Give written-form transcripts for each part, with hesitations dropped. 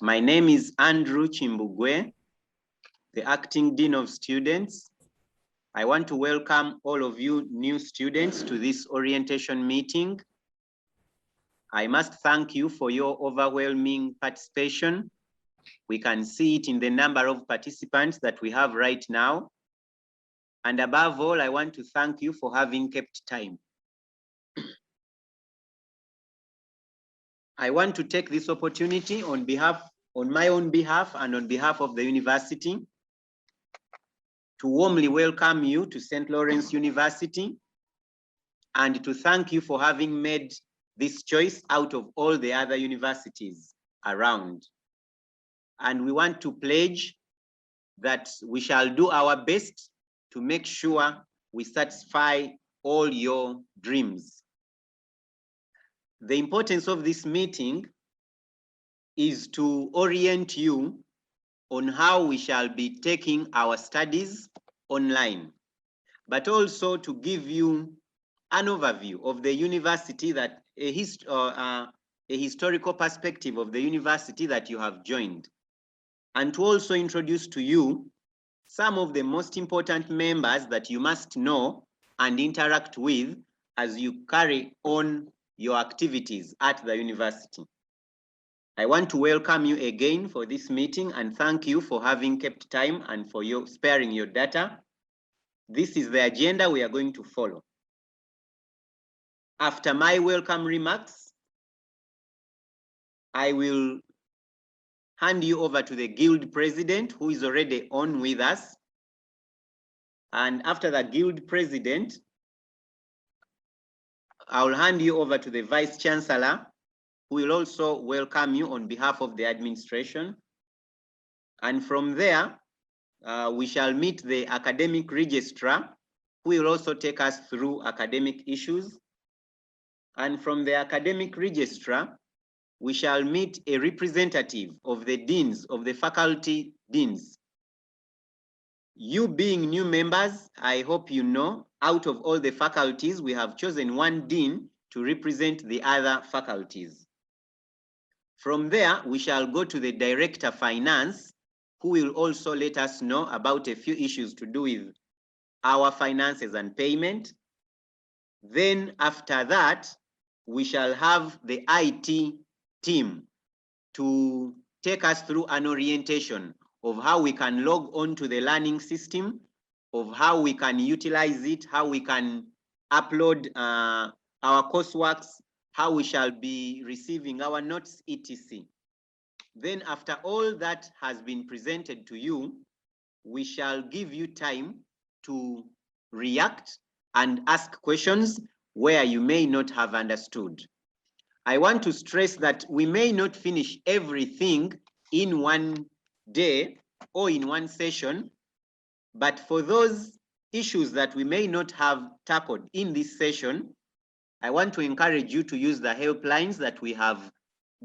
My name is Andrew Chimbugwe, the Acting Dean of Students. I want to welcome all of you new students to this orientation meeting. I must thank you for your overwhelming participation. We can see it in the number of participants that we have right now. And above all, I want to thank you for having kept time. I want to take this opportunity on my own behalf and on behalf of the university to warmly welcome you to St. Lawrence University and to thank you for having made this choice out of all the other universities around. And we want to pledge that we shall do our best to make sure we satisfy all your dreams. The importance of this meeting is to orient you on how we shall be taking our studies online, but also to give you an overview of the university, that a historical perspective of the university that you have joined, and to also introduce to you some of the most important members that you must know and interact with as you carry on your activities at the university. I want to welcome you again for this meeting and thank you for having kept time and for sparing your data. This is the agenda we are going to follow. After my welcome remarks, I will hand you over to the guild president, who is already on with us. And after the guild president, I will hand you over to the vice chancellor, who will also welcome you on behalf of the administration. And from there, we shall meet the academic registrar, who will also take us through academic issues. And from the academic registrar, we shall meet a representative of the deans, of the faculty deans. You being new members, I hope you know, out of all the faculties, we have chosen one dean to represent the other faculties. From there, we shall go to the director finance, who will also let us know about a few issues to do with our finances and payment. Then after that, we shall have the IT team to take us through an orientation of how we can log on to the learning system, of how we can utilize it, how we can upload our courseworks, how we shall be receiving our notes, etc. Then after all that has been presented to you, we shall give you time to react and ask questions where you may not have understood. I want to stress that we may not finish everything in one day or in one session, but for those issues that we may not have tackled in this session, I want to encourage you to use the helplines that we have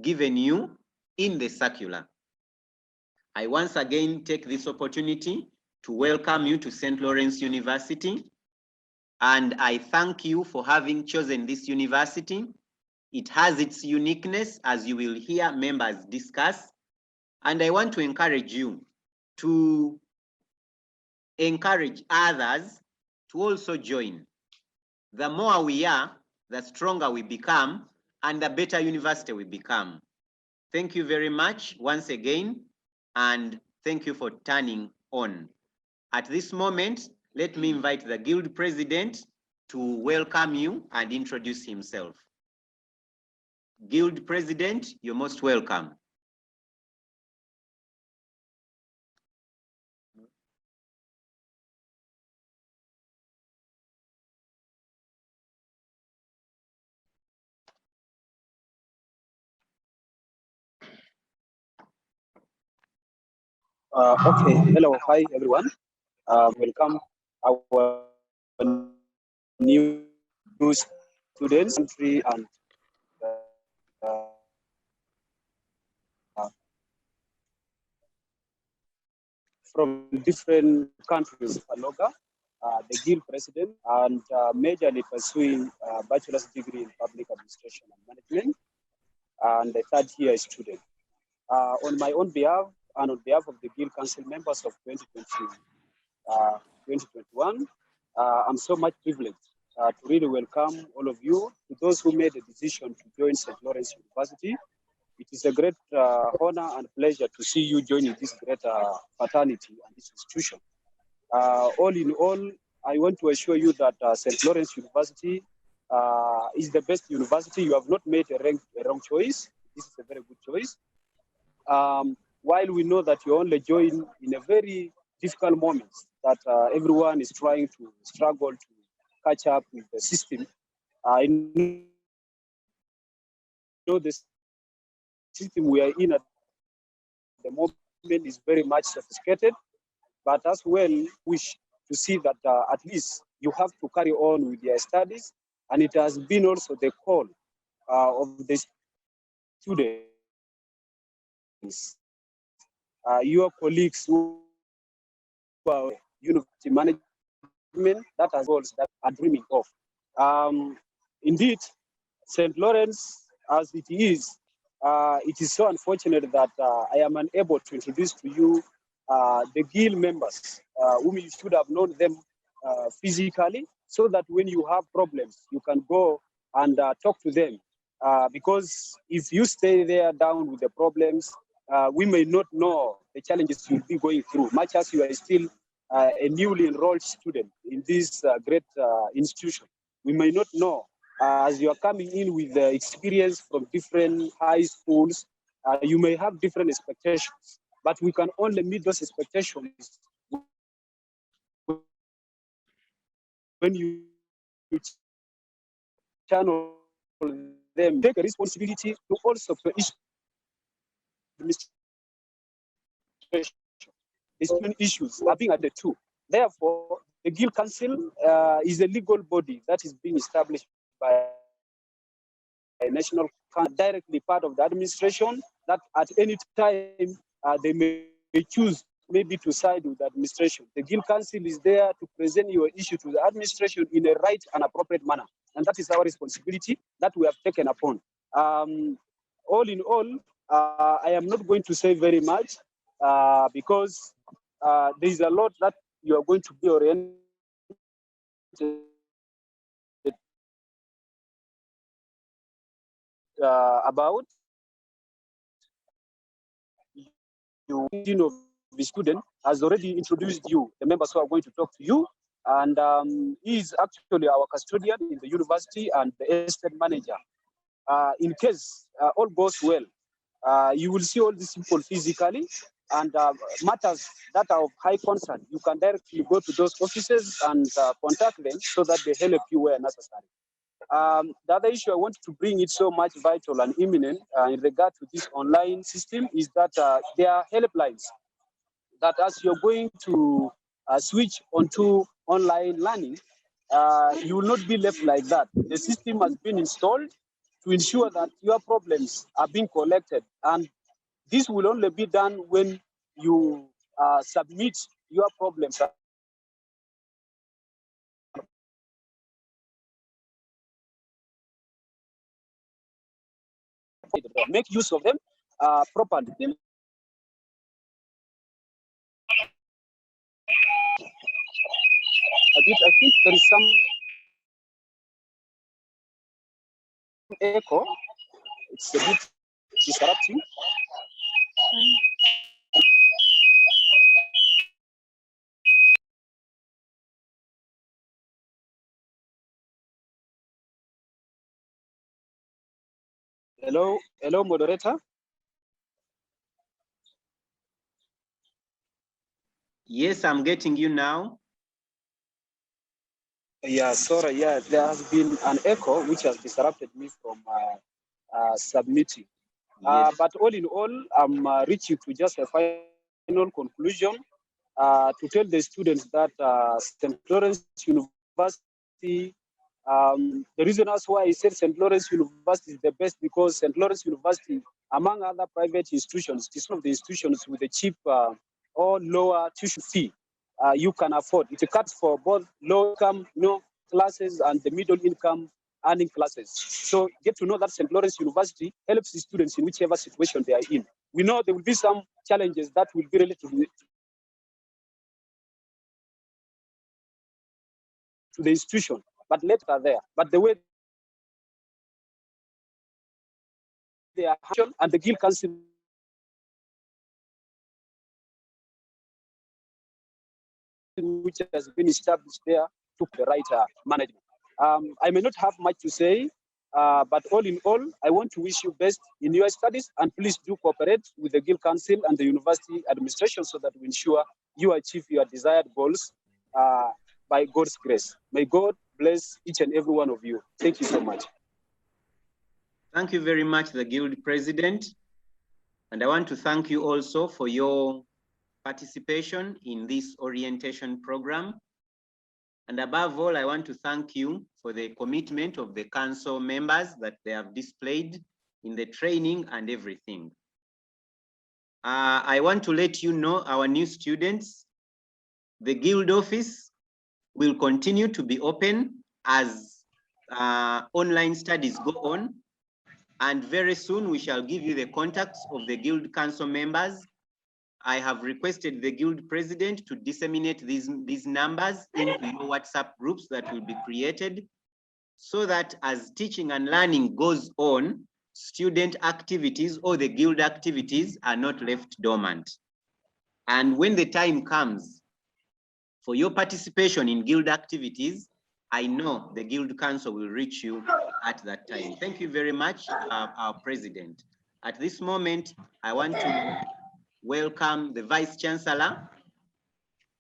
given you in the circular. I once again take this opportunity to welcome you to St. Lawrence University, and I thank you for having chosen this university. It has its uniqueness, as you will hear members discuss, and I want to encourage you to encourage others to also join. The more we are, the stronger we become, and the better university we become. Thank you very much once again, and thank you for turning on. At this moment, let me invite the guild president to welcome you and introduce himself. Guild president, you're most welcome. Okay, hello, hi everyone. Welcome our new students, country and from different countries. Aloga, the guild president, and majorly pursuing a bachelor's degree in public administration and management, and a third year student. On my own behalf and on behalf of the Guild Council members of 2021, I'm so much privileged to really welcome all of you, to those who made the decision to join St. Lawrence University. It is a great honor and pleasure to see you joining this great fraternity and this institution. All in all, I want to assure you that St. Lawrence University is the best university. You have not made a wrong choice. This is a very good choice. While we know that you only join in a very difficult moment, that everyone is trying to struggle to catch up with the system, I know the system we are in at the moment is very much sophisticated, but as well wish to see that at least you have to carry on with your studies, and it has been also the call of the students, your colleagues who are university management, that are goals that are dreaming of. Indeed, St. Lawrence, as it is so unfortunate that I am unable to introduce to you the Guild members, whom you should have known them physically, so that when you have problems, you can go and talk to them. Because if you stay there down with the problems, we may not know the challenges you'll be going through, much as you are still a newly enrolled student in this great institution. We may not know, as you are coming in with experience from different high schools, you may have different expectations, but we can only meet those expectations when you channel them, take a responsibility to also administration. Issues are being added to. Therefore, the Guild Council is a legal body that is being established by a national directly part of the administration, that at any time they may choose maybe to side with the administration. The Guild Council is there to present your issue to the administration in a right and appropriate manner. And that is our responsibility that we have taken upon. All in all, I am not going to say very much because there is a lot that you are going to be oriented about. You of the student has already introduced you, the members who are going to talk to you, and he is actually our custodian in the university and the estate manager. In case all goes well, you will see all these people physically, and matters that are of high concern, you can directly go to those offices and contact them so that they help you where necessary. The other issue I want to bring, it so much vital and imminent in regard to this online system, is that there are helplines that as you're going to switch onto online learning, you will not be left like that. The system has been installed to ensure that your problems are being collected, and this will only be done when you submit your problems. Make use of them properly. I think there is some echo. It's a bit disrupting. Hello, moderator. Yes, I'm getting you now. Yeah, sorry. Yeah, there has been an echo which has disrupted me from submitting. Yes. But all in all, I'm reaching to just a final conclusion to tell the students that St. Lawrence University, the reason as why I said St. Lawrence University is the best, because St. Lawrence University, among other private institutions, is one of the institutions with a cheap or lower tuition fee you can afford. It cuts for both low income classes and the middle income earning classes. So get to know that St. Lawrence University helps the students in whichever situation they are in. We know there will be some challenges that will be related to the institution, but later there. But the way they are handled and the Guild Council which has been established there took the right management. I may not have much to say, but all in all, I want to wish you best in your studies, and please do cooperate with the Guild Council and the university administration so that we ensure you achieve your desired goals by God's grace. May God bless each and every one of you. Thank you so much. Thank you very much, the Guild President. And I want to thank you also for your participation in this orientation program. And above all, I want to thank you for the commitment of the council members that they have displayed in the training and everything. I want to let you know, our new students, the Guild office will continue to be open as online studies go on. And very soon we shall give you the contacts of the Guild Council members. I have requested the Guild President to disseminate these numbers into your WhatsApp groups that will be created, so that as teaching and learning goes on, student activities or the Guild activities are not left dormant. And when the time comes for your participation in Guild activities, I know the Guild Council will reach you at that time. Thank you very much, our President. At this moment, I want to welcome the Vice Chancellor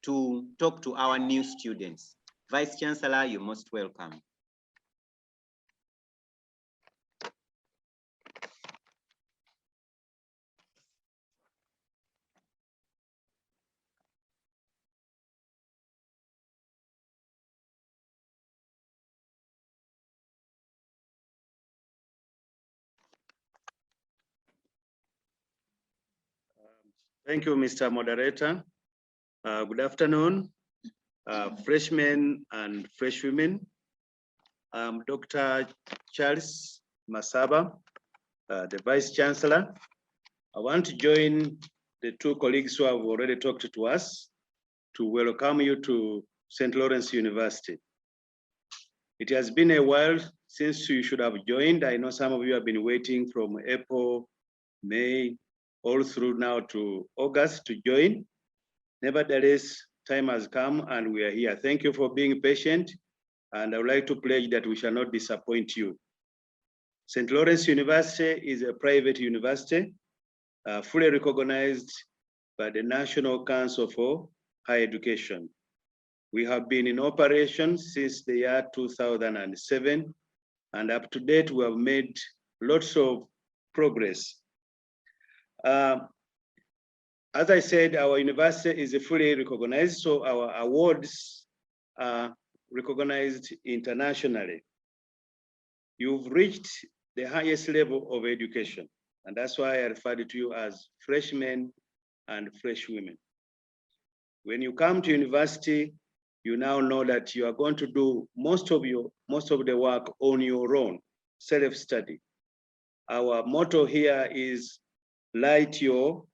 to talk to our new students. Vice Chancellor, you're most welcome. Thank you, Mr. Moderator. Good afternoon, freshmen and freshwomen. I'm Dr. Charles Masaba, the Vice Chancellor. I want to join the two colleagues who have already talked to us to welcome you to St. Lawrence University. It has been a while since you should have joined. I know some of you have been waiting from April, May, all through now to August to join. Nevertheless, time has come and we are here. Thank you for being patient. And I would like to pledge that we shall not disappoint you. St. Lawrence University is a private university, fully recognized by the National Council for Higher Education. We have been in operation since the year 2007, and up to date, we have made lots of progress. As I said, our university is fully recognized, so our awards are recognized internationally. You've reached the highest level of education, and that's why I referred to you as freshmen and freshwomen. When you come to university, you now know that you are going to do most of the work on your own, self-study. Our motto here is light your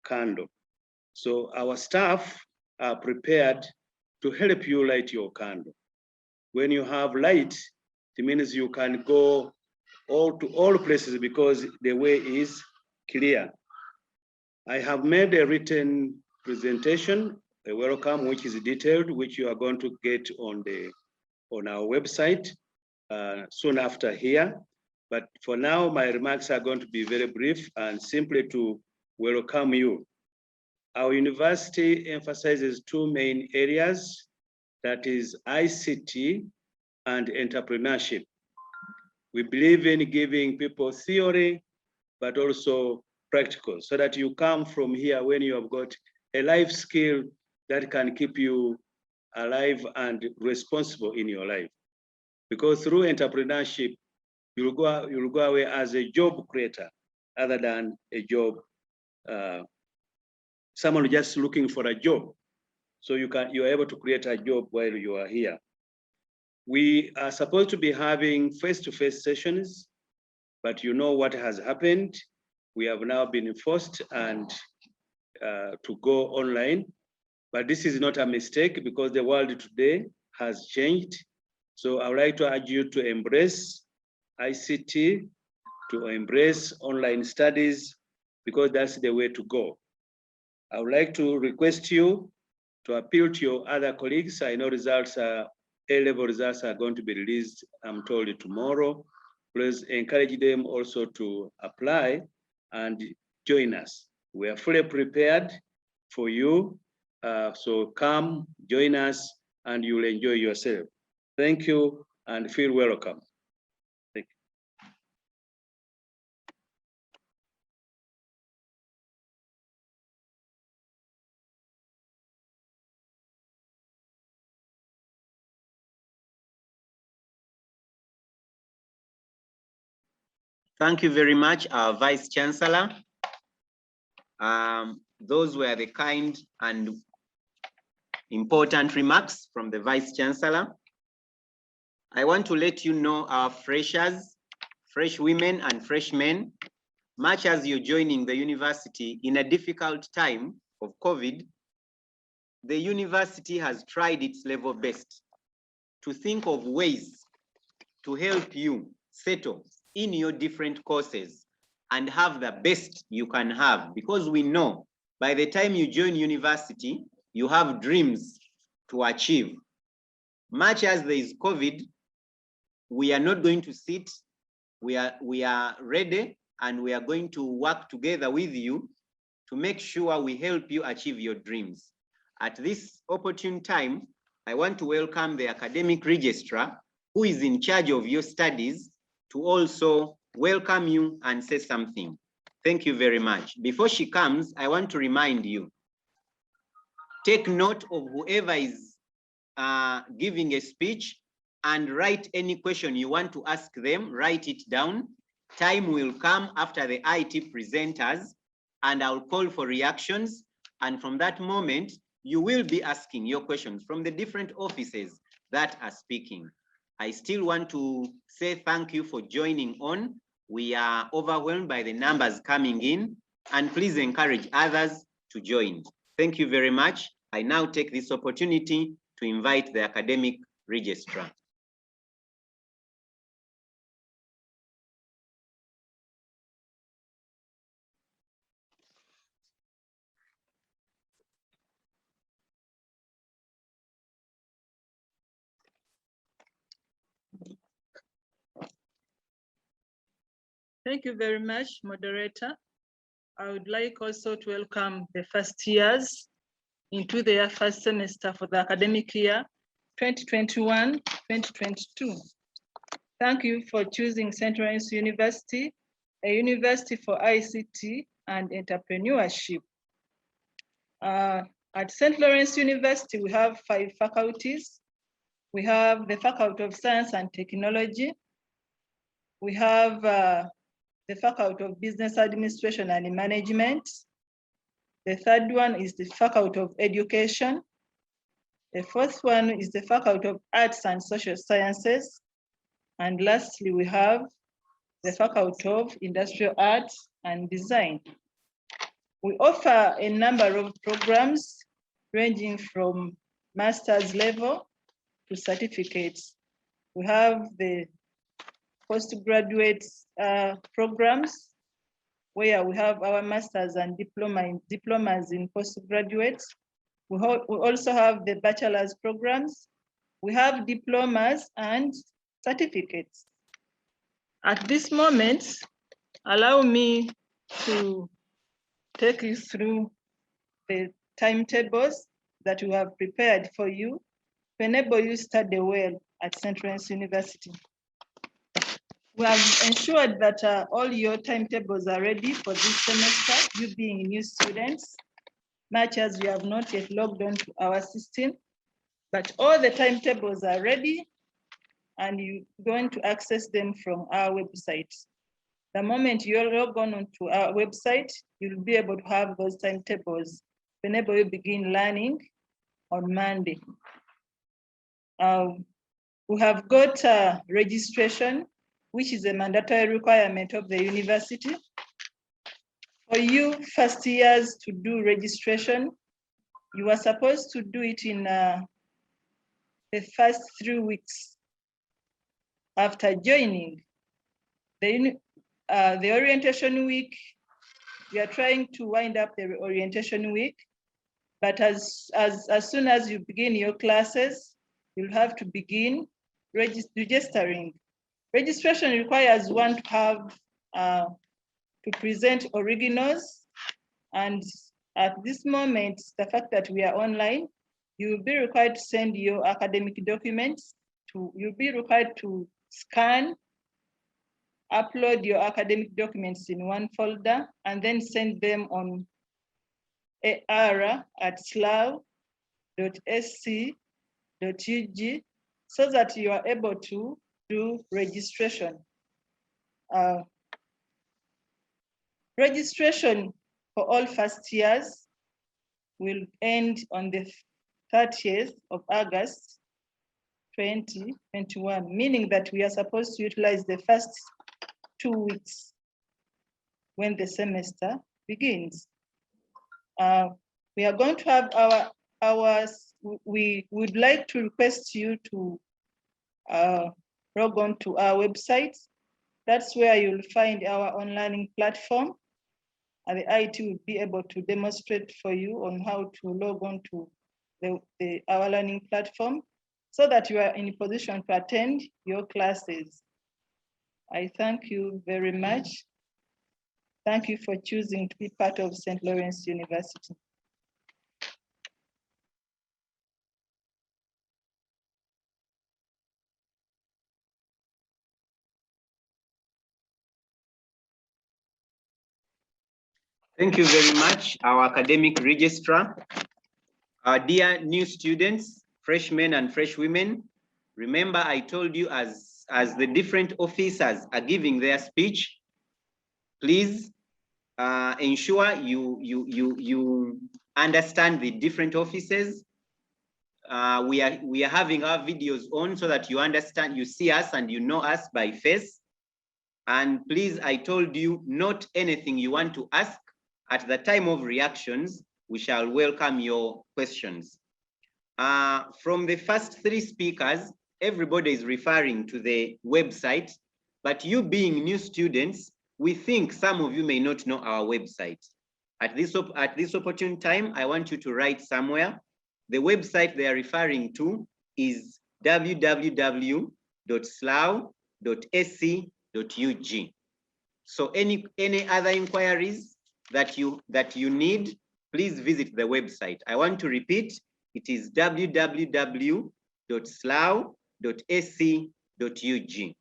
candle. So our staff are prepared to help you light your candle. When you have light, it means you can go to all places because the way is clear. I have made a written presentation, a welcome, which is detailed, which you are going to get on our website soon after here. But for now, my remarks are going to be very brief and simply to welcome you. Our university emphasizes two main areas, that is ICT and entrepreneurship. We believe in giving people theory, but also practical, so that you come from here when you have got a life skill that can keep you alive and responsible in your life. Because through entrepreneurship, you'll go away as a job creator, other than a job, someone just looking for a job. So you're able to create a job while you are here. We are supposed to be having face-to-face sessions, but you know what has happened. we have now been forced and to go online. But this is not a mistake because the world today has changed. So I would like to urge you to embrace ICT, to embrace online studies, because that's the way to go. I would like to request you to appeal to your other colleagues. I know A-level results are going to be released, I'm told, tomorrow. Please encourage them also to apply and join us. We are fully prepared for you. So come, join us, and you'll enjoy yourself. Thank you and feel welcome. Thank you. Thank you very much, our Vice Chancellor. Those were the kind and important remarks from the Vice Chancellor. I want to let you know, our freshers, fresh women and fresh men, much as you're joining the university in a difficult time of COVID, the university has tried its level best to think of ways to help you settle in your different courses and have the best you can have, because we know by the time you join university, you have dreams to achieve. Much as there is COVID, we are not going to sit. We are ready, and we are going to work together with you to make sure we help you achieve your dreams. At this opportune time, I want to welcome the academic registrar, who is in charge of your studies, to also welcome you and say something. Thank you very much. Before she comes, I want to remind you, take note of whoever is giving a speech and write any question you want to ask them, write it down. Time will come after the IT presenters, and I'll call for reactions. And from that moment, you will be asking your questions from the different offices that are speaking. I still want to say thank you for joining on. We are overwhelmed by the numbers coming in, and please encourage others to join. Thank you very much. I now take this opportunity to invite the academic registrar. Thank you very much, moderator. I would like also to welcome the first years into their first semester for the academic year 2021-2022. Thank you for choosing St. Lawrence University, a university for ICT and entrepreneurship. At St. Lawrence University, we have 5 faculties. We have the Faculty of Science and Technology. We have the Faculty of Business Administration and Management. The third one is the Faculty of Education. The fourth one is the Faculty of Arts and Social Sciences. And lastly, we have the Faculty of Industrial Arts and Design. We offer a number of programs ranging from master's level to certificates. We have the postgraduate programs, where we have our masters and diplomas in postgraduate. We also have the bachelor's programs. We have diplomas and certificates. At this moment, allow me to take you through the timetables that we have prepared for you to enable you to study well at St. Lawrence University. We have ensured that all your timetables are ready for this semester, you being new students, much as you have not yet logged on to our system, but all the timetables are ready and you're going to access them from our website. The moment you log on to our website, you'll be able to have those timetables whenever you begin learning on Monday. We have got registration, which is a mandatory requirement of the university. For you first years to do registration, you are supposed to do it in the first 3 weeks after joining. The orientation week, we are trying to wind up the orientation week, but as soon as you begin your classes, you'll have to begin registering. Registration requires one to have to present originals, and at this moment, the fact that we are online, you will be required to send your academic documents you'll be required to scan, upload your academic documents in one folder, and then send them on ar@slaw.sc.ug so that you are able to do registration. Registration for all first years will end on the 30th of August, 2021, meaning that we are supposed to utilize the first 2 weeks when the semester begins. We are going to have hours. We would like to request you to log on to our website. That's where you'll find our online platform, and the IT will be able to demonstrate for you on how to log on to our learning platform so that you are in a position to attend your classes. I thank you very much. Thank you for choosing to be part of St. Lawrence University. Thank you very much, our academic registrar. Our dear new students, freshmen and freshwomen, remember I told you as the different officers are giving their speech, please ensure you understand the different offices. We are having our videos on so that you understand, you see us and you know us by face. And please, I told you, not anything you want to ask. At the time of reactions, we shall welcome your questions. From the first 3 speakers, everybody is referring to the website, but you being new students, we think some of you may not know our website. At this opportune time, I want you to write somewhere. The website they are referring to is www.slaw.sc.ug. So any other inquiries that you need, please visit the website. I want to repeat, it is www.slaw.sc.ug.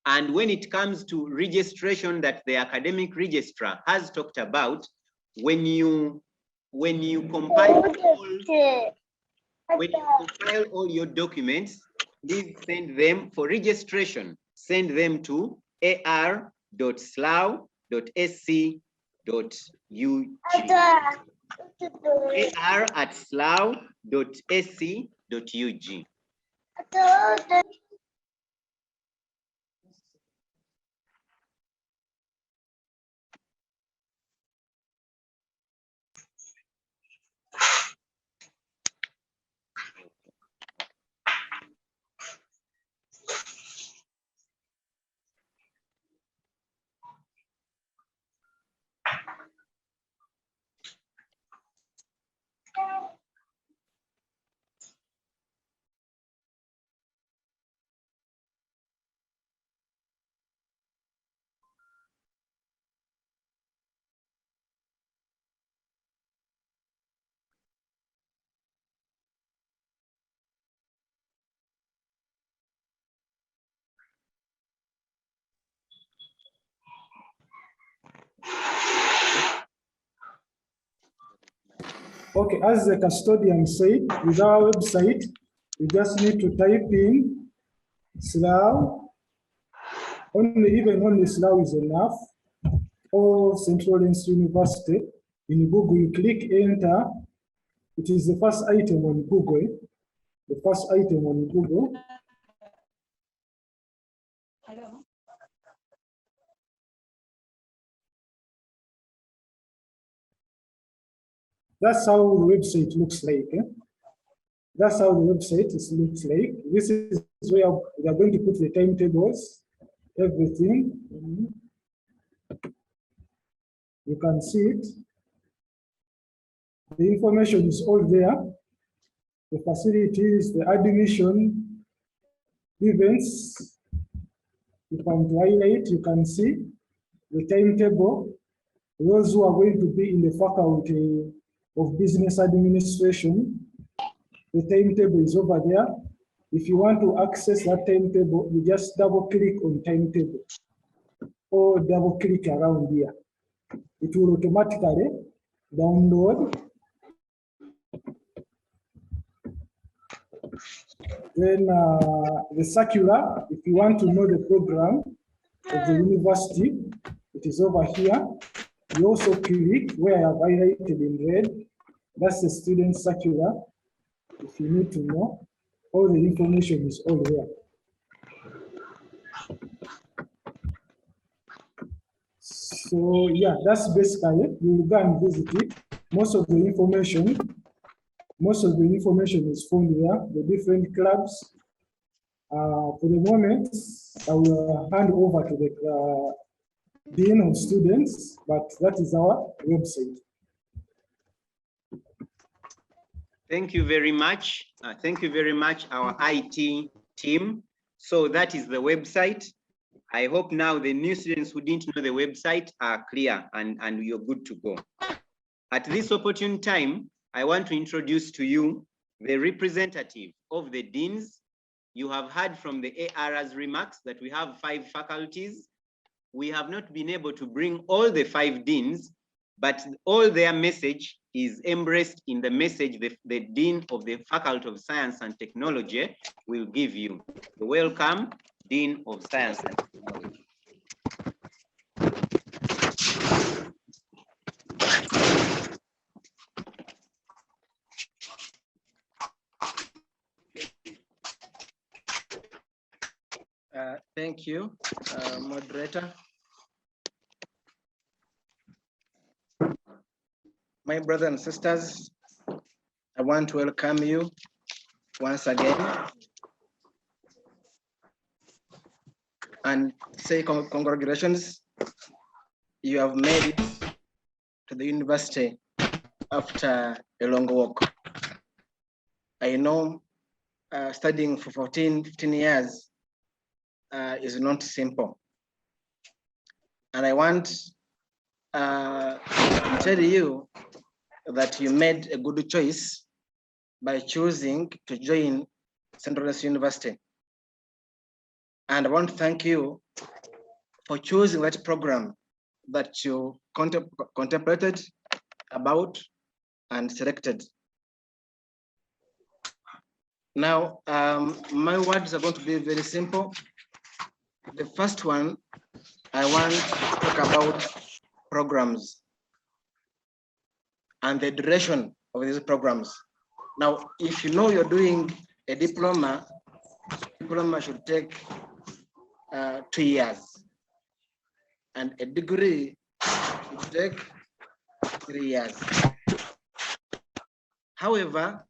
And when it comes to registration that the academic registrar has talked about, when you compile all your documents, please send them for registration. Send them to ar.slaw.sc.ug. ar@slaw.sc.ug. Okay, as the custodian said, with our website, you just need to type in SLAW, only SLAW is enough, or St. Lawrence University. In Google, you click enter. It is the first item on Google. The first item on Google. Hello. That's how the website looks like. That's how the website looks like. This is where we are going to put the timetables, everything. You can see it. The information is all there. The facilities, the admission, events. You can highlight, you can see the timetable. Those who are going to be in the faculty of business administration, the timetable is over there. If you want to access that timetable, you just double click on timetable or double click around here. It will automatically download. Then the circular, if you want to know the program of the university, it is over here. You also click where I have highlighted in red. That's the student circular. If you need to know, all the information is all there. So yeah, that's basically, you will go and visit it. Most of the information is found there, the different clubs. For the moment, I will hand over to the Dean of Students, but that is our website. Thank you very much. Thank you very much, our IT team. So that is the website. I hope now the new students who didn't know the website are clear and you're good to go. At this opportune time, I want to introduce to you the representative of the deans. You have heard from the AR's remarks that we have 5 faculties. We have not been able to bring all the 5 deans, but all their message is embraced in the message the Dean of the Faculty of Science and Technology will give you. Welcome, Dean of Science and Technology. Thank you, moderator. My brothers and sisters, I want to welcome you once again and say congratulations. You have made it to the university after a long walk. I know studying for 15 years is not simple. And I want to tell you that you made a good choice by choosing to join Central West University. And I want to thank you for choosing that program that you contemplated about and selected. Now, my words are going to be very simple. The first one, I want to talk about programs and the duration of these programs. Now, if you know you're doing a diploma should take 2 years, and a degree should take 3 years. However,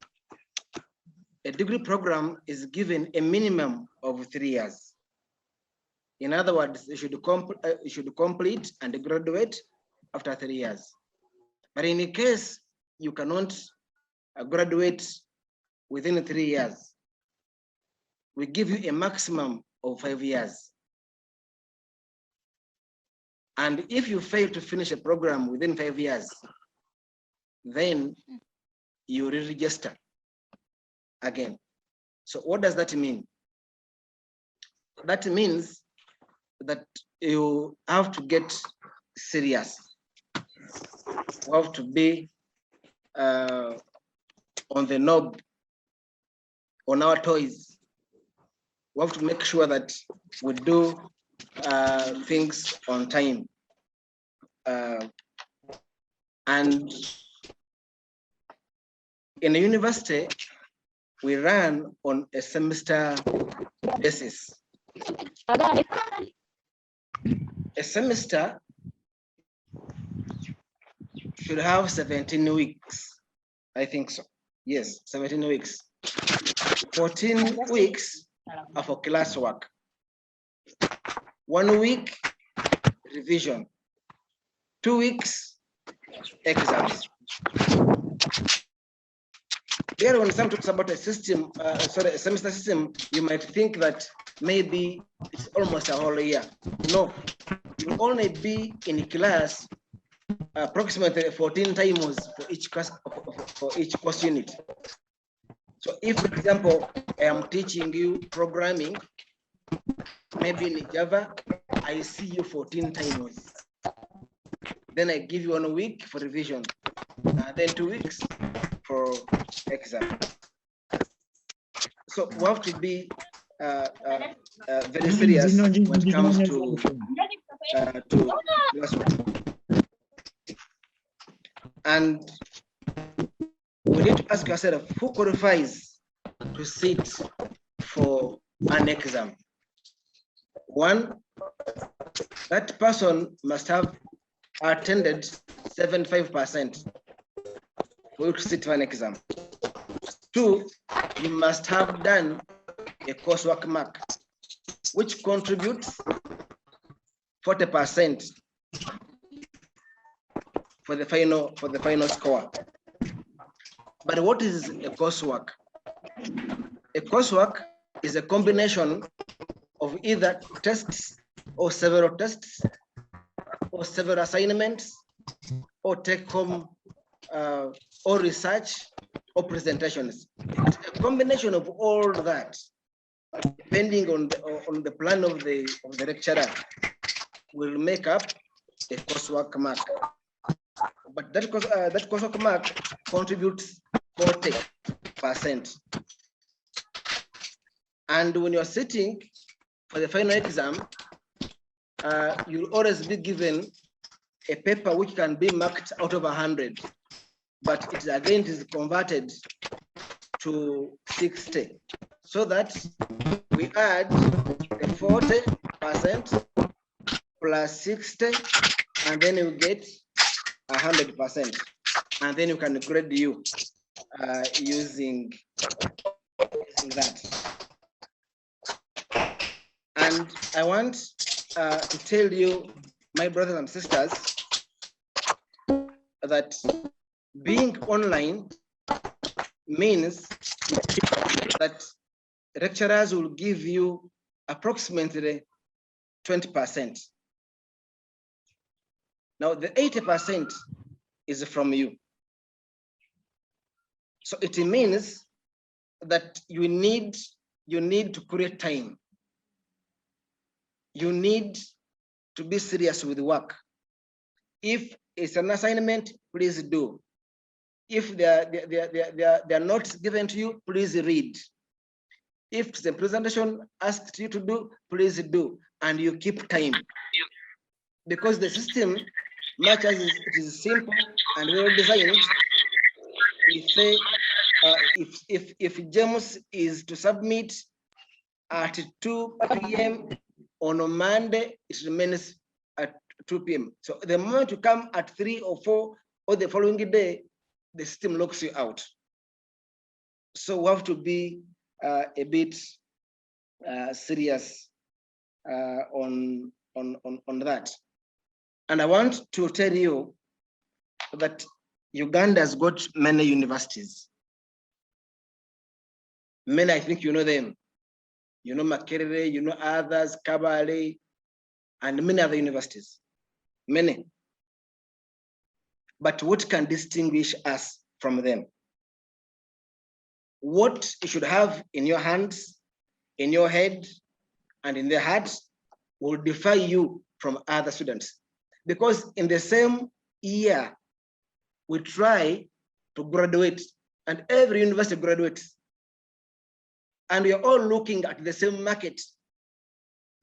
a degree program is given a minimum of 3 years. In other words, you should complete and graduate after 3 years. But in case you cannot graduate within 3 years, we give you a maximum of 5 years. And if you fail to finish a program within 5 years, then you re-register again. So what does that mean? That means that you have to get serious. You have to be on the knob, on our toes. We have to make sure that we do things on time. And in a university, we run on a semester basis. A semester should have 17 weeks. I think so. Yes, 17 weeks. 14 weeks are for classwork. 1 week revision. 2 weeks exams. There, when someone talks about a system, a semester system, you might think that maybe it's almost a whole year. No, you'll only be in class approximately 14 times for each class, for each course unit. So if, for example, I am teaching you programming, maybe in Java, I see you 14 times. Then I give you 1 week for revision, then 2 weeks for exam. So we have to be very serious when it comes to classwork. And we need to ask ourselves, who qualifies to sit for an exam? One, that person must have attended 75% for you to sit for an exam. 2, you must have done a coursework mark, which contributes 40% for the final score. But what is a coursework? A coursework is a combination of either tests or several tests or several assignments or take-home or research or presentations. It's a combination of all that, depending on the plan of the lecturer, will make up a coursework mark. But that coursework mark contributes 40%. And when you're sitting for the final exam, you'll always be given a paper which can be marked out of 100, but it is converted to 60, so that we add the 40% plus 60, and then you get 100%, and then you can grade you using that. And I want to tell you, my brothers and sisters, that being online means that lecturers will give you approximately 20%. Now the 80% is from you. So it means that you need to create time. You need to be serious with work. If it's an assignment, please do. If they are not given to you, please read. If the presentation asks you to do, please do, and you keep time. Because the system, much as it is simple and well designed, we say if James is to submit at 2 p.m. on a Monday, it remains at 2 p.m. So the moment you come at 3 or 4 or the following day, the system locks you out. So we have to be a bit serious on that. And I want to tell you that Uganda has got many universities. Many, I think you know them. You know Makerere, you know others, Kabale, and many other universities. Many. But what can distinguish us from them? What you should have in your hands, in your head, and in their hearts will differ you from other students. Because in the same year, we try to graduate, and every university graduates. And we are all looking at the same market,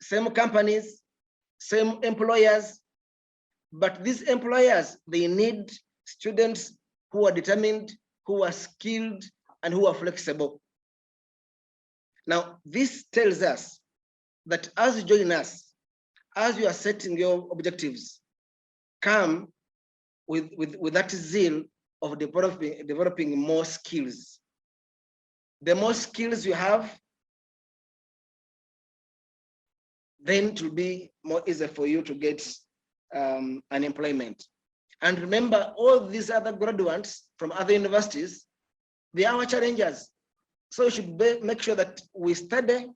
same companies, same employers. But these employers, they need students who are determined, who are skilled, and who are flexible. Now, this tells us that as you join us, as you are setting your objectives, come with that zeal of developing more skills. The more skills you have, then it will be more easy for you to get unemployment. And remember, all these other graduates from other universities, they are our challengers. So we should make sure that we study,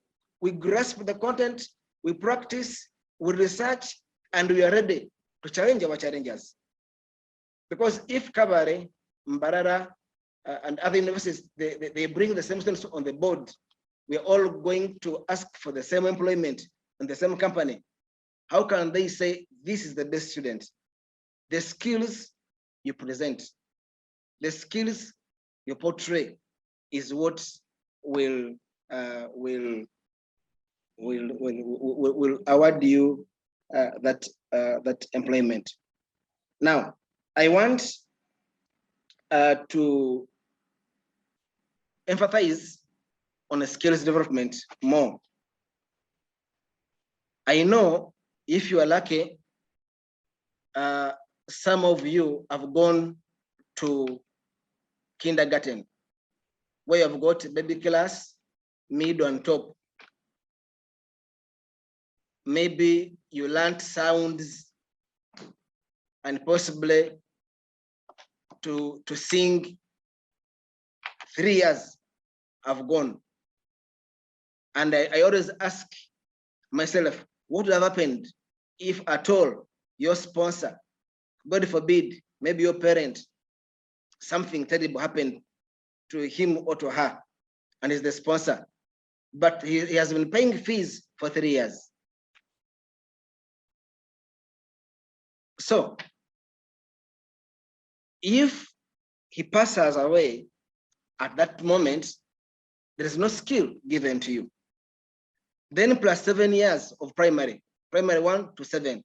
we grasp the content, we practice, we research, and we are ready to challenge our challengers. Because if Kabare, Mbarara, and other universities, they bring the same students on the board, we are all going to ask for the same employment in the same company. How can they say this is the best student? The skills you present, the skills you portray is what will award you that employment. Now, I want to emphasize on the skills development more. I know if you are lucky, some of you have gone to kindergarten, where you've got baby class, mid and top. Maybe you learned sounds and possibly to sing. 3 years have gone. And I always ask myself, what would have happened if at all your sponsor, God forbid, maybe your parent, something terrible happened to him or to her, and is the sponsor, but he has been paying fees for 3 years. So if he passes away at that moment, there is no skill given to you. Then plus 7 years of primary 1 to 7,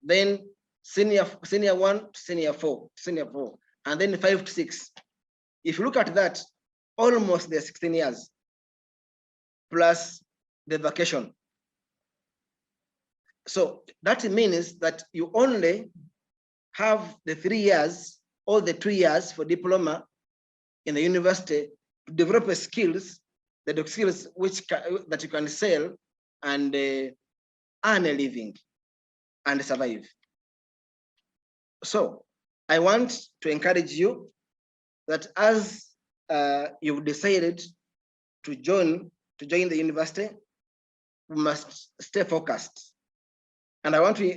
then senior 1 to senior 4, and then 5 to 6. If you look at that, almost the 16 years plus the vacation. So that means that you only have the 3 years or the 2 years for diploma in the university to develop skills, the skills that you can sell and earn a living and survive. So I want to encourage you that as you've decided to join the university, we must stay focused. And I want to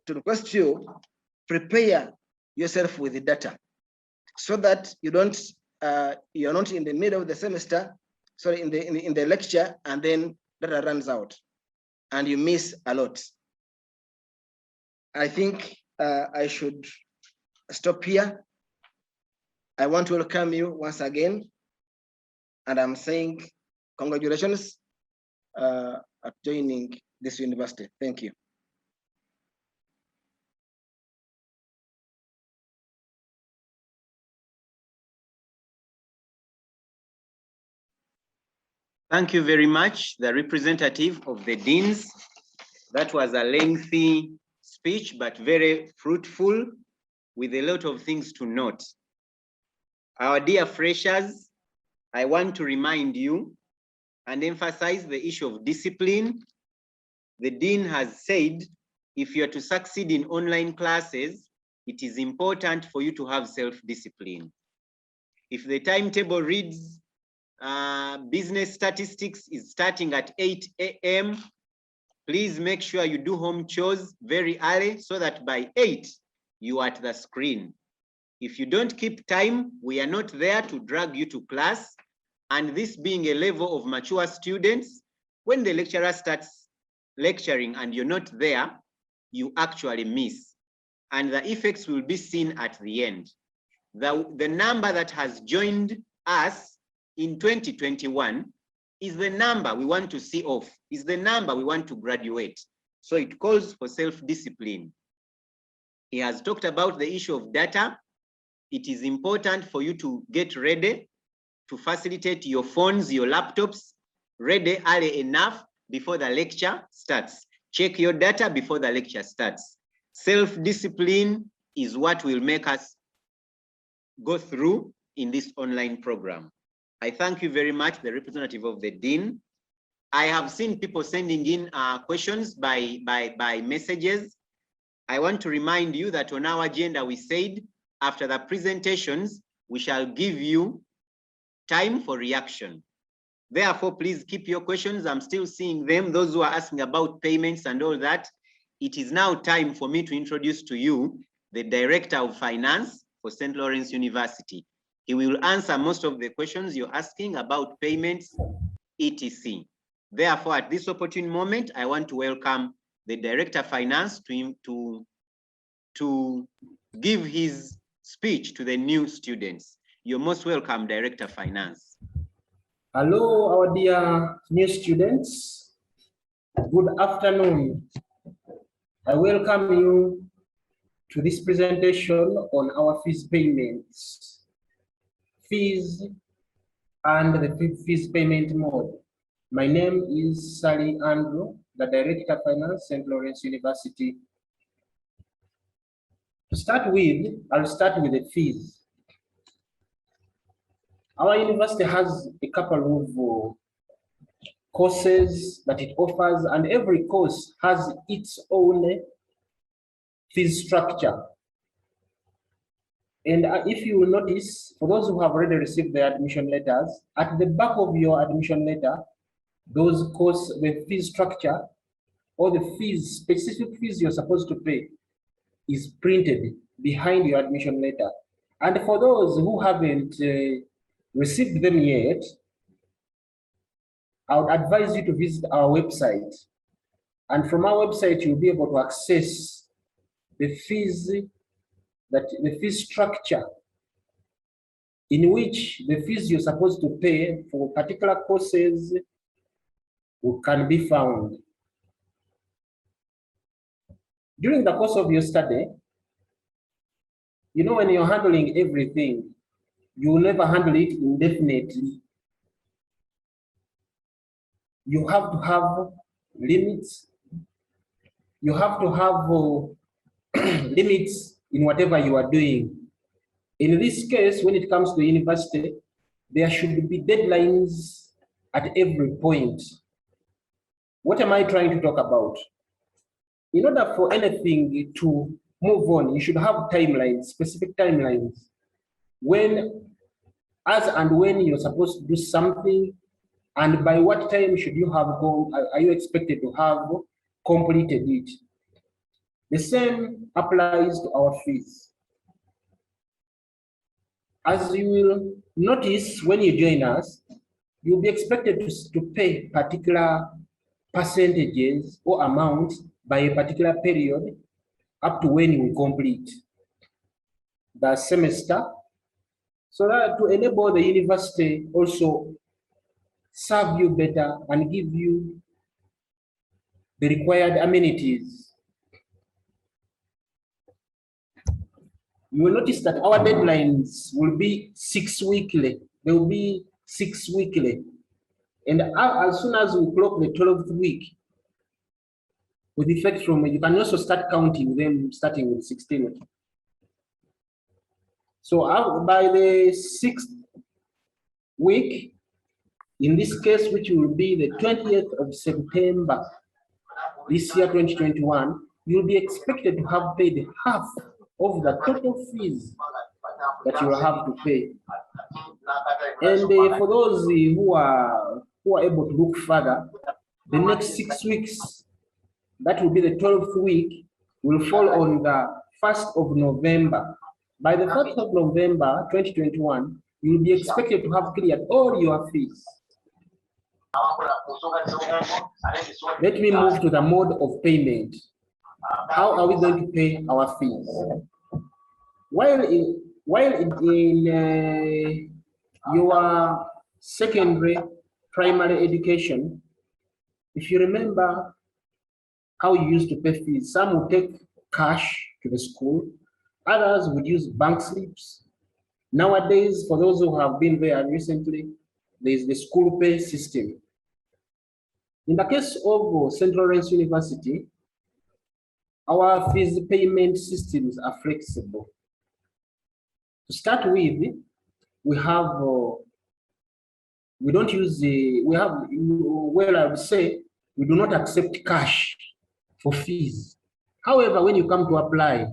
request you, prepare yourself with the data so that you're not in the middle of the semester, sorry, in the lecture, and then data runs out and you miss a lot. I think I should stop here. I want to welcome you once again, and I'm saying congratulations at joining this university. Thank you. Thank you very much, the representative of the deans. That was a lengthy speech, but very fruitful, with a lot of things to note. Our dear freshers, I want to remind you and emphasize the issue of discipline. The dean has said, if you are to succeed in online classes, it is important for you to have self-discipline. If the timetable reads business statistics is starting at 8 a.m., please make sure you do home chores very early so that by 8, you are at the screen. If you don't keep time, we are not there to drag you to class. And this being a level of mature students, when the lecturer starts lecturing and you're not there, you actually miss. And the effects will be seen at the end. The number that has joined us in 2021 is the number we want to see off, is the number we want to graduate. So it calls for self-discipline. He has talked about the issue of data. It is important for you to get ready to facilitate your phones, your laptops, ready early enough before the lecture starts. Check your data before the lecture starts. Self-discipline is what will make us go through in this online program. I thank you very much, the representative of the Dean. I have seen people sending in questions by messages. I want to remind you that on our agenda, we said after the presentations, we shall give you time for reaction. Therefore, please keep your questions. I'm still seeing them, those who are asking about payments and all that. It is now time for me to introduce to you the Director of Finance for St. Lawrence University. He will answer most of the questions you're asking about payments, etc. Therefore, at this opportune moment, I want to welcome the Director of Finance to give his speech to the new students. You're most welcome, Director of Finance. Hello, our dear new students. Good afternoon. I welcome you to this presentation on our fees payments, fees and the fees payment mode. My name is Sally Andrew, the Director of Finance, St. Lawrence University. To start with, I'll start with the fees. Our university has a couple of courses that it offers, and every course has its own fees structure. And if you will notice, for those who have already received their admission letters, at the back of your admission letter, the fee structure or the fees, specific fees you're supposed to pay is printed behind your admission letter. And for those who haven't received them yet, I would advise you to visit our website. And from our website, you'll be able to access the fees, the fee structure in which the fees you're supposed to pay for particular courses can be found. During the course of your study, you know, when you're handling everything, you will never handle it indefinitely. You have to have limits. You have to have limits in whatever you are doing. In this case, when it comes to university, there should be deadlines at every point. What am I trying to talk about? In order for anything to move on, you should have timelines, specific timelines. As and when you're supposed to do something, and by what time should you have are you expected to have completed it? The same applies to our fees. As you will notice when you join us, you'll be expected to pay particular percentages or amounts by a particular period up to when you complete the semester, so that to enable the university also serve you better and give you the required amenities. You will notice that our deadlines will be 6 weekly. They will be 6 weekly. And as soon as we clock the 12th week, with effect from, you can also start counting them starting with 16. So by the 6th week, in this case, which will be the 20th of September, this year 2021, you'll be expected to have paid half of the total fees that you will have to pay. And for those who are able to look further, the next 6 weeks, that will be the 12th week, will fall on the 1st of November. By the 1st of November 2021, you will be expected to have cleared all your fees. Let me move to the mode of payment. How are we going to pay our fees? While in your secondary primary education, if you remember how you used to pay fees, some would take cash to the school, others would use bank slips. Nowadays, for those who have been there recently, there is the school pay system. In the case of St. Lawrence University, our fees payment systems are flexible. To start with, we have, we don't use the, we have, well, I would say, we do not accept cash for fees. However, when you come to apply,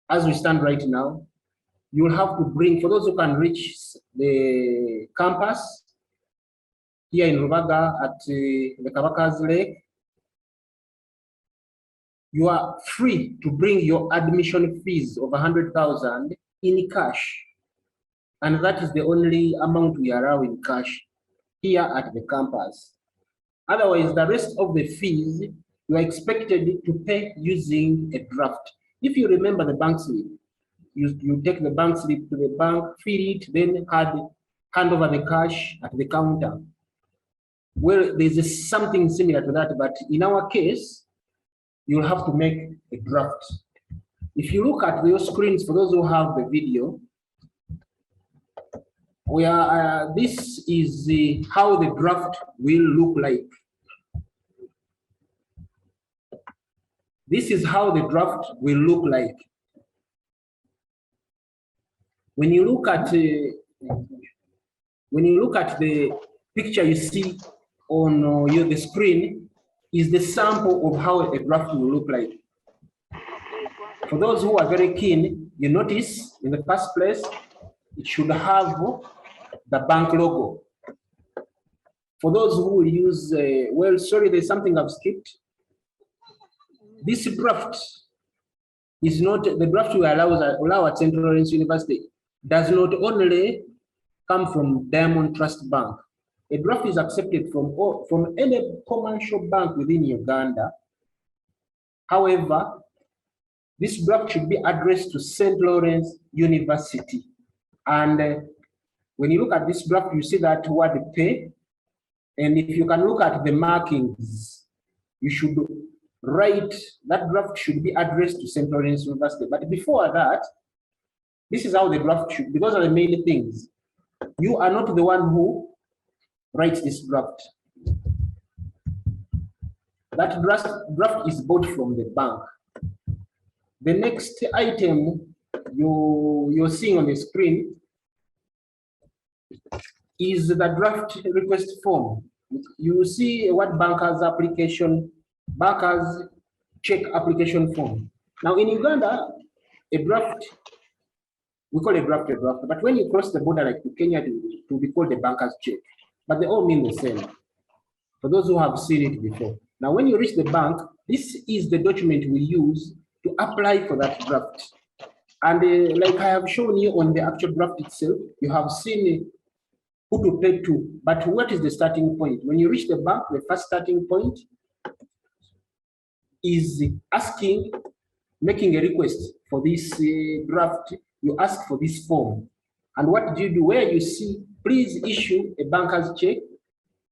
as we stand right now, you will have to bring, for those who can reach the campus here in Rubaga at the Kabaka's Lake, you are free to bring your admission fees of 100,000 in cash. And that is the only amount we allow in cash here at the campus. Otherwise, the rest of the fees, you are expected to pay using a draft. If you remember the bank slip, you take the bank slip to the bank, fill it, then hand over the cash at the counter. Well, there's something similar to that, but in our case, you'll have to make a draft. If you look at your screens, for those who have the video, this is how the draft will look like. This is how the draft will look like. When you look at the picture you see on the screen, is the sample of how a draft will look like. For those who are very keen, you notice in the first place, it should have the bank logo. For those who will use, well, sorry, there's something I've skipped. This draft is not, the draft we allow at St. Lawrence University does not only come from Diamond Trust Bank. A draft is accepted from any commercial bank within Uganda. However, this draft should be addressed to St. Lawrence University. And when you look at this draft, you see that word pay. And if you can look at the markings, you should write, that draft should be addressed to St. Lawrence University. But before that, this is how the draft should be. Those are the main things. You are not the one who writes this draft. That draft is bought from the bank. The next item you're seeing on the screen is the draft request form. You see what bankers check application form. Now in Uganda, a draft, we call a draft, but when you cross the border like to Kenya, it will be called a banker's check. But they all mean the same, for those who have seen it before. Now, when you reach the bank, this is the document we use to apply for that draft. And like I have shown you on the actual draft itself, you have seen who to pay to, but what is the starting point? When you reach the bank, the first starting point is making a request for this draft. You ask for this form. And what do you do? Where you see, please issue a banker's check,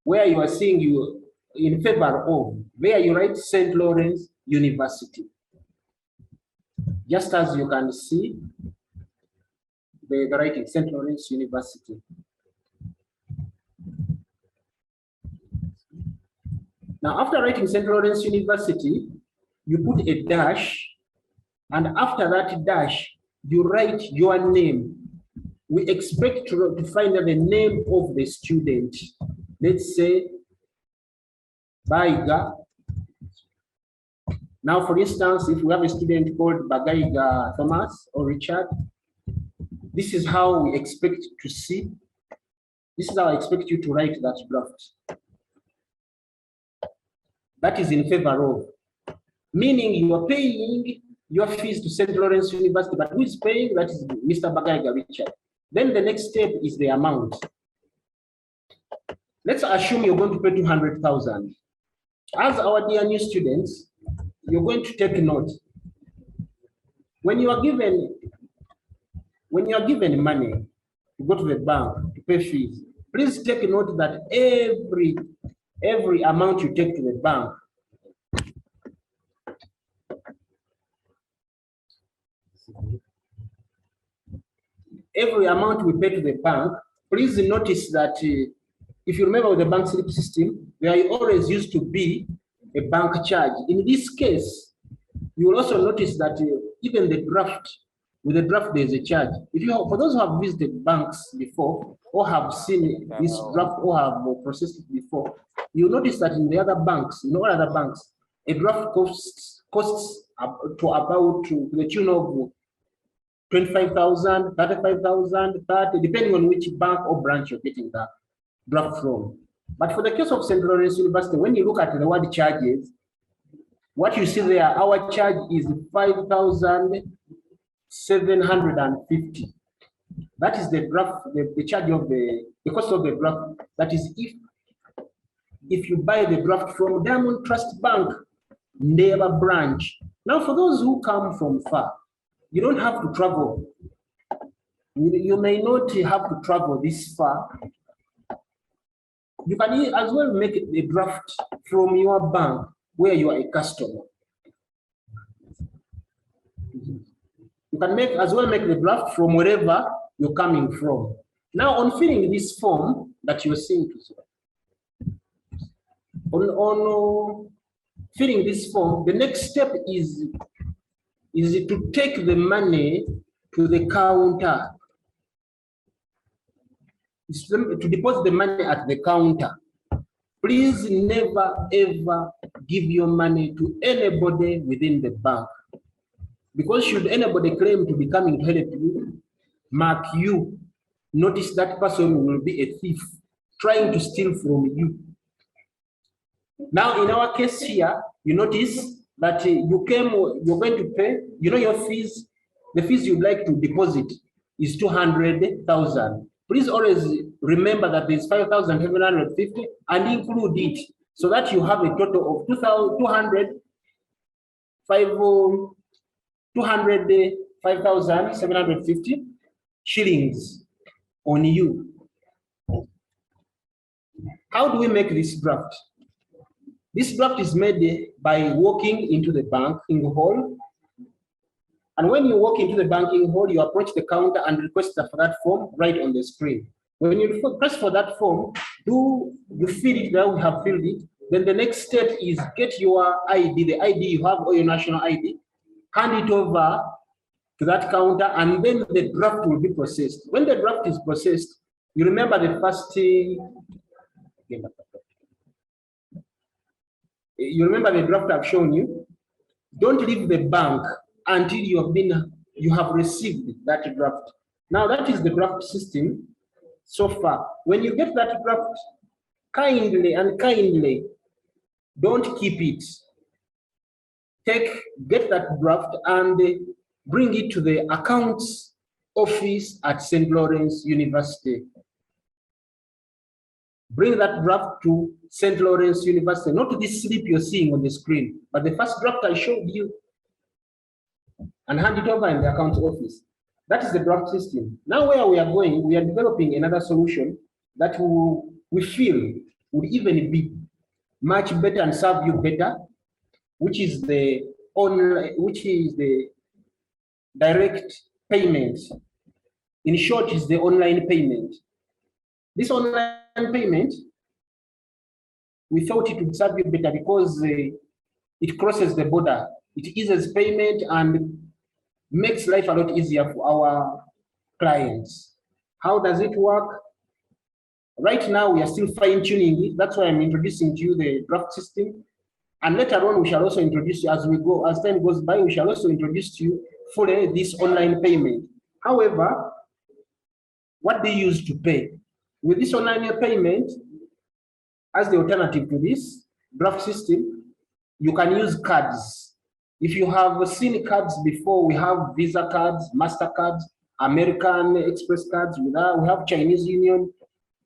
where you are seeing you in favor of, where you write St. Lawrence University. Just as you can see, the writing St. Lawrence University. Now, after writing St. Lawrence University, you put a dash, and after that dash, you write your name. We expect to find out the name of the student. Let's say Baiga. Now, for instance, if we have a student called Bagaiga Thomas or Richard, this is how we expect to see. This is how I expect you to write that draft. That is in favor of, meaning you are paying your fees to St. Lawrence University, but who is paying? That is Mr. Bagaiga Richard. Then the next step is the amount. Let's assume you're going to pay 200,000. As our dear new students, you're going to take note. When you are given money to go to the bank to pay fees, please take note that every amount you take to the bank, every amount we pay to the bank, please notice that if you remember with the bank slip system, there always used to be a bank charge. In this case, you will also notice that even the draft With a draft, there's a charge. If you have, for those who have visited banks before or have seen this draft or have processed it before, you notice that in the other banks, in all other banks, a draft costs to about to the tune of 25,000, 35,000, 30, depending on which bank or branch you're getting that draft from. But for the case of St. Lawrence University, when you look at the word charges, what you see there, our charge is 5,750. That is the draft, the charge of the cost of the draft. That is if you buy the draft from Diamond Trust Bank, Neighbor branch. Now, for those who come from far, you don't have to travel. You may not have to travel this far. You can as well make a draft from your bank where you are a customer. You can as well make the draft from wherever you're coming from. Now, on filling this form that you're seeing, on filling this form, the next step is to take the money to the counter. It's to deposit the money at the counter. Please never ever give your money to anybody within the bank. Because should anybody claim to be coming to help you, mark you, notice that person will be a thief trying to steal from you. Now, in our case here, you notice that you're going to pay, your fees, the fees you'd like to deposit is 200,000. Please always remember that there's 5,750 and include it so that you have a total of 5,750 shillings on you. How do we make this draft? This draft is made by walking into the banking hall. And when you walk into the banking hall, you approach the counter and request for that form right on the screen. When you request for that form, you fill it where we have filled it. Then the next step is get your ID, the ID you have or your national ID, hand it over to that counter, and then the draft will be processed. When the draft is processed, you remember the first you remember the draft I've shown you. Don't leave the bank until you have received that draft. Now that is the draft system so far. When you get that draft, kindly don't keep it. Get that draft and bring it to the accounts office at St. Lawrence University. Bring that draft to St. Lawrence University, not to this slip you're seeing on the screen, but the first draft I showed you, and hand it over in the accounts office. That is the draft system. Now where we are going, we are developing another solution that we feel would even be much better and serve you better, which is the direct payment. In short, is the online payment. This online payment, we thought it would serve you better because it crosses the border. It eases payment and makes life a lot easier for our clients. How does it work? Right now, we are still fine-tuning it. That's why I'm introducing to you the draft system. And later on, we shall also introduce you as we go, as time goes by, we shall also introduce to you fully this online payment. However, what do you use to pay? With this online payment, as the alternative to this draft system, you can use cards. If you have seen cards before, we have Visa cards, MasterCards, American Express cards, we have Chinese Union,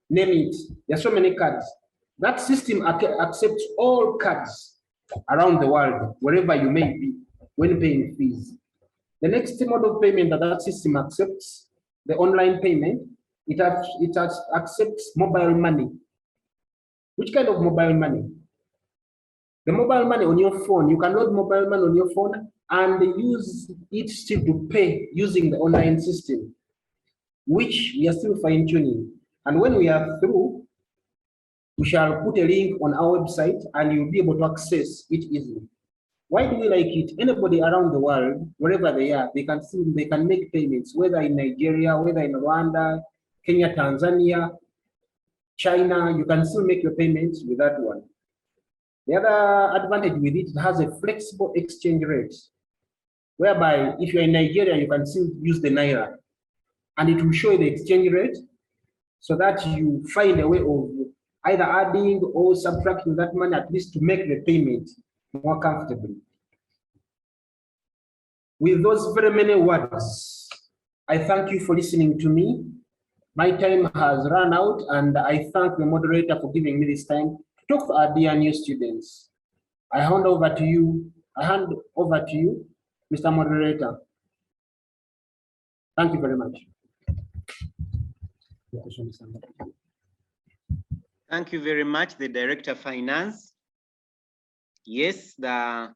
name it. There are so many cards. That system accepts all cards around the world, wherever you may be, when paying fees. The next mode of payment that system accepts, the online payment, it accepts mobile money. Which kind of mobile money? The mobile money on your phone. You can load mobile money on your phone and use it still to pay using the online system, which we are still fine-tuning. And when we are through, we shall put a link on our website and you'll be able to access it easily. Why do we like it? Anybody around the world, wherever they are, they can make payments, whether in Nigeria, whether in Rwanda, Kenya, Tanzania, China, you can still make your payments with that one. The other advantage with it, it has a flexible exchange rate, whereby if you're in Nigeria, you can still use the Naira, and it will show you the exchange rate so that you find a way of either adding or subtracting that money, at least to make the payment more comfortably. With those very many words, I thank you for listening to me. My time has run out, and I thank the moderator for giving me this time to talk to our dear new students. I hand over to you, Mr. Moderator. Thank you very much. Thank you very much, the Director of Finance. Yes, the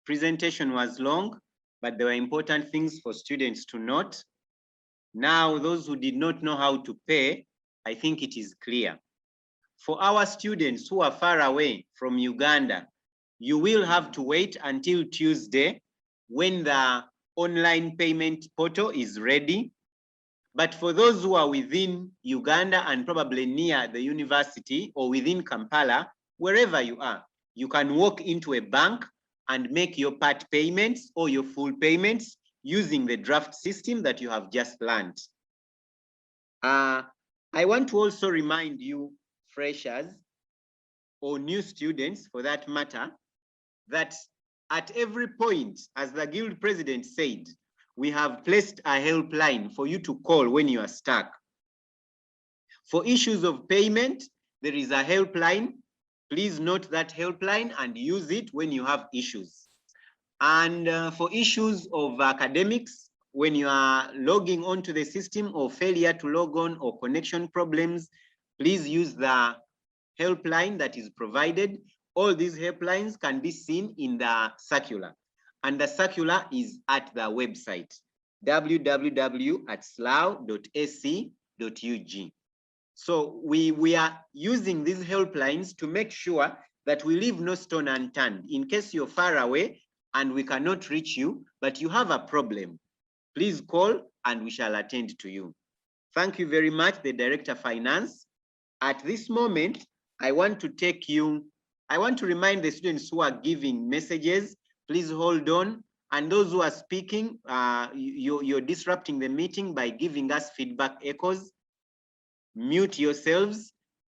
presentation was long, but there were important things for students to note. Now, those who did not know how to pay, I think it is clear. For our students who are far away from Uganda, you will have to wait until Tuesday when the online payment portal is ready. But for those who are within Uganda and probably near the university or within Kampala, wherever you are, you can walk into a bank and make your part payments or your full payments using the draft system that you have just learned. I want to also remind you, freshers or new students for that matter, that at every point, as the Guild President said, we have placed a helpline for you to call when you are stuck. For issues of payment, there is a helpline. Please note that helpline and use it when you have issues. And for issues of academics, when you are logging onto the system or failure to log on or connection problems, please use the helpline that is provided. All these helplines can be seen in the circular. And the circular is at the website, www.slaw.ac.ug. So we are using these helplines to make sure that we leave no stone unturned. In case you're far away and we cannot reach you, but you have a problem, please call and we shall attend to you. Thank you very much, the Director of Finance. At this moment, I want to remind the students who are giving messages, please hold on. And those who are speaking, you're disrupting the meeting by giving us feedback echoes. Mute yourselves.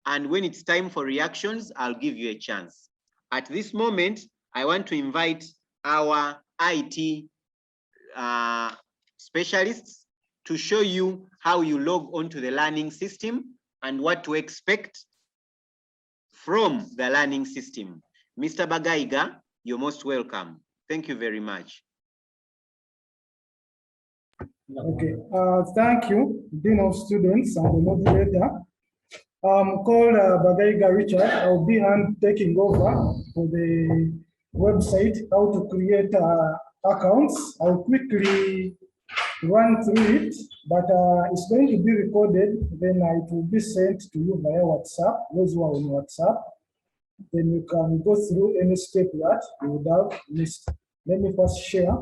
And when it's time for reactions, I'll give you a chance. At this moment, I want to invite our IT specialists to show you how you log onto the learning system and what to expect from the learning system. Mr. Bagaiga, you're most welcome. Thank you very much. Okay, thank you, Dean of Students and the moderator. Called Bagaiga Richard. I'll be taking over for the website, how to create accounts. I'll quickly run through it, but it's going to be recorded, then it will be sent to you via WhatsApp, those who are on WhatsApp. Then you can go through any step that you would have missed. Let me first share.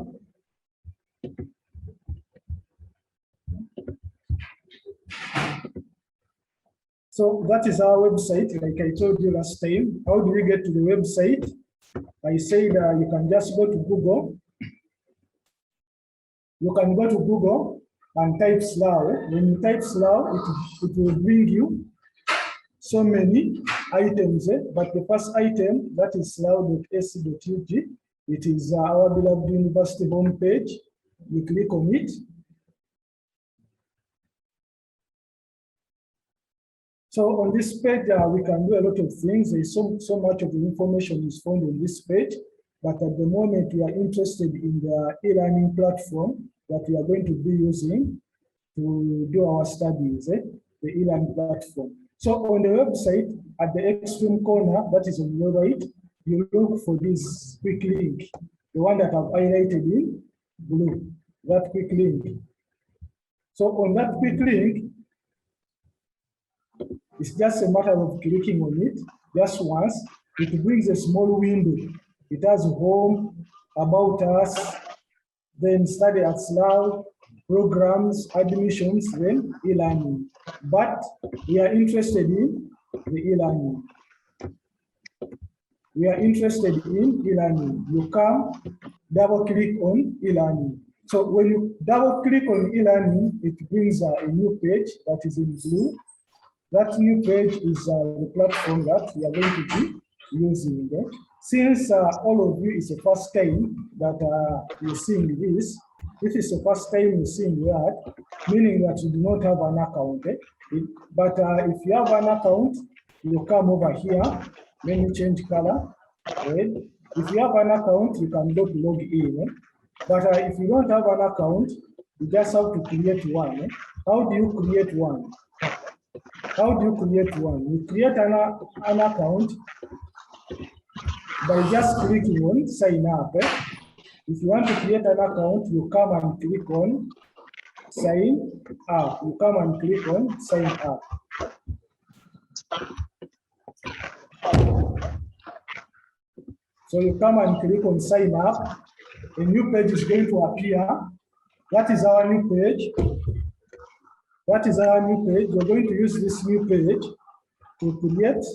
So that is our website, like I told you last time. How do we get to the website? I said you can just go to Google. You can go to Google and type SLAW. When you type SLAW, it will bring you so many items, but the first item, that is slaw.ac.ug. It is our beloved university homepage. You click on it. So on this page, we can do a lot of things. There's so much of the information is found on this page, but at the moment we are interested in the e-learning platform that we are going to be using to do our studies, the e-learning platform. So on the website, at the extreme corner, that is on your right, you look for this quick link, the one that I've highlighted in blue, that quick link. So on that quick link, it's just a matter of clicking on it just once. It brings a small window. It has home, about us, then study at SLAW, programs, admissions, then e-learning. But we are interested in the e-learning. We are interested in e-learning. You come, double click on e-learning. So when you double click on e-learning, it brings a new page that is in blue. That new page is the platform that we are going to be using. Okay? Since all of you is the first time that you're seeing this, is the first time you're seeing that, meaning that you do not have an account. But if you have an account, you come over here. Let me change color. Right? If you have an account, you can go to log in. But if you don't have an account, you just have to create one. How do you create one? How do you create one? You create an account by just clicking on sign up. If you want to create an account, you come and click on sign up. You come and click on sign up. So you come and click on sign up. A new page is going to appear. That is our new page. That is our new page. We're going to use this new page to create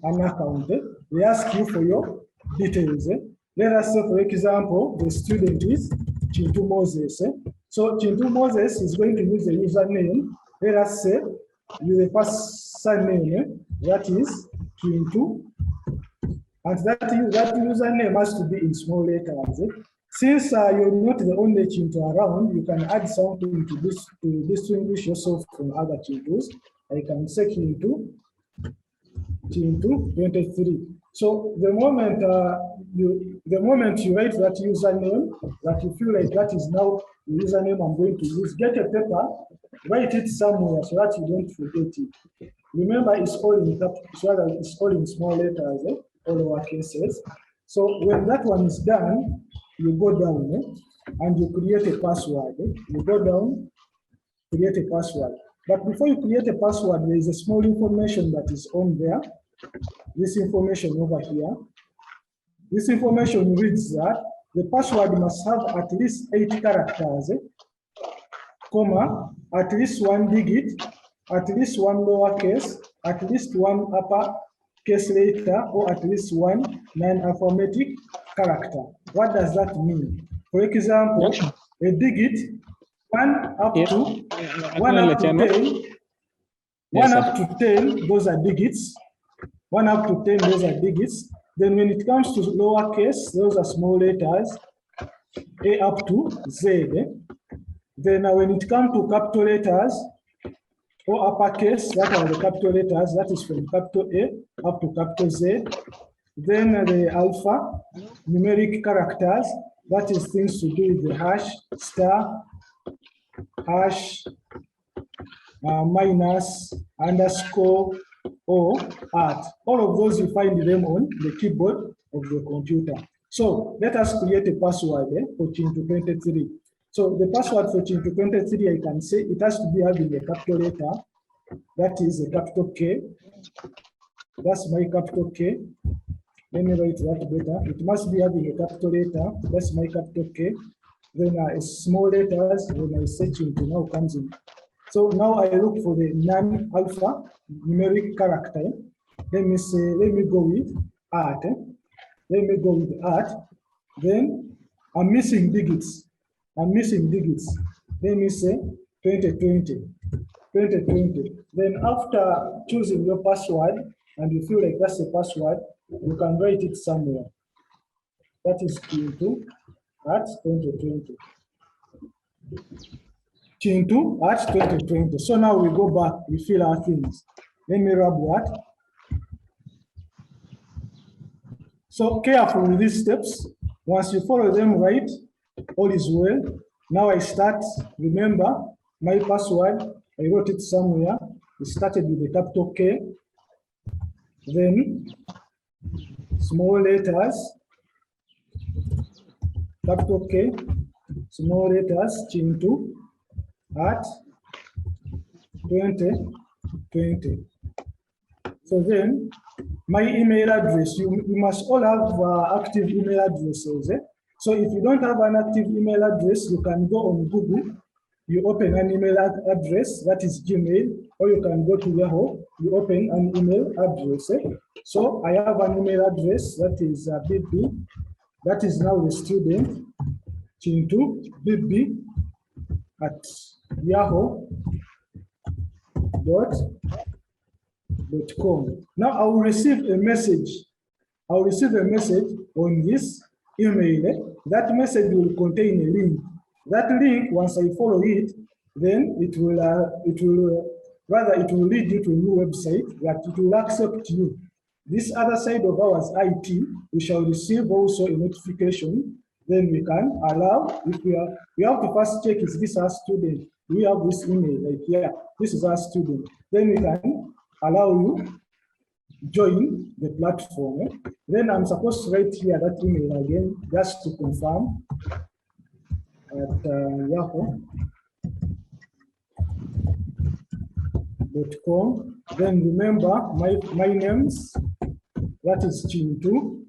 an account. They ask you for your details. Let us say, for example, the student is Chintu Moses. So Chintu Moses is going to use the username. Let us say the first surname, that is Chintu. And that username has to be in small letters. Since you're not the only Chintu around, you can add something to distinguish yourself from other Chintus. I can say Chintu 23. So the moment you write that username, that you feel like that is now the username I'm going to use, get a paper, write it somewhere so that you don't forget it. Remember, it's all in small letters, all lowercases. So when that one is done, you go down and you create a password. You go down, create a password. But before you create a password, there is a small information that is on there. This information over here. This information reads that the password must have at least 8 characters, comma, at least 1 digit, at least 1 lowercase, at least 1 upper case letter, or at least 1 non-alphabetic character. What does that mean? For example, a digit 1 up to 10. 1 up to 10, those are digits. 1 up to 10, those are digits. Then when it comes to lowercase, those are small letters, A up to Z. Then when it comes to capital letters or uppercase, that are the capital letters, that is from capital A up to capital Z. Then the alpha, numeric characters, that is things to do with the hash, star, hash, minus, underscore, or at. All of those you find them on the keyboard of the computer. So let us create a password for Chintu23. So the password for Chintu23, I can say it has to be having a capital letter. That is a capital K. That's my capital K. Let me write that better. It must be having a capital letter. That's my capital K. Then small letters, when I search into now comes in. So now I look for the non-alpha numeric character. Let me say, let me go with at. Let me go with at. Then I'm missing digits. I'm missing digits. Let me say 2020. 2020. Then after choosing your password, and you feel like that's the password, you can write it somewhere. That is Chintu at 2020. Chintu at 2020. So now we go back, we fill our things. Let me rub that. So careful with these steps. Once you follow them right, all is well. Now I start, remember my password, I wrote it somewhere. It started with the capital K, then small letters, capital K, small letters, Chintu at 2020. So then my email address. You must all have active email addresses. So if you don't have an active email address, you can go on Google, you open an email address, that is Gmail, or you can go to Yahoo, you open an email address. So I have an email address, that is BB, that is now the student, Chintu, BB at yahoo.com. Now I will receive a message. I will receive a message on this email. That message will contain a link. That link, once I follow it, then it will lead you to a new website that it will accept you. This other side of ours, IT, we shall receive also a notification. Then we can allow, if we have to first check, is this our student? We have this email, like, yeah, this is our student. Then we can allow you join the platform. Then I'm supposed to write here that email again, just to confirm at yahoo.com. Then remember my names, that is Chintu,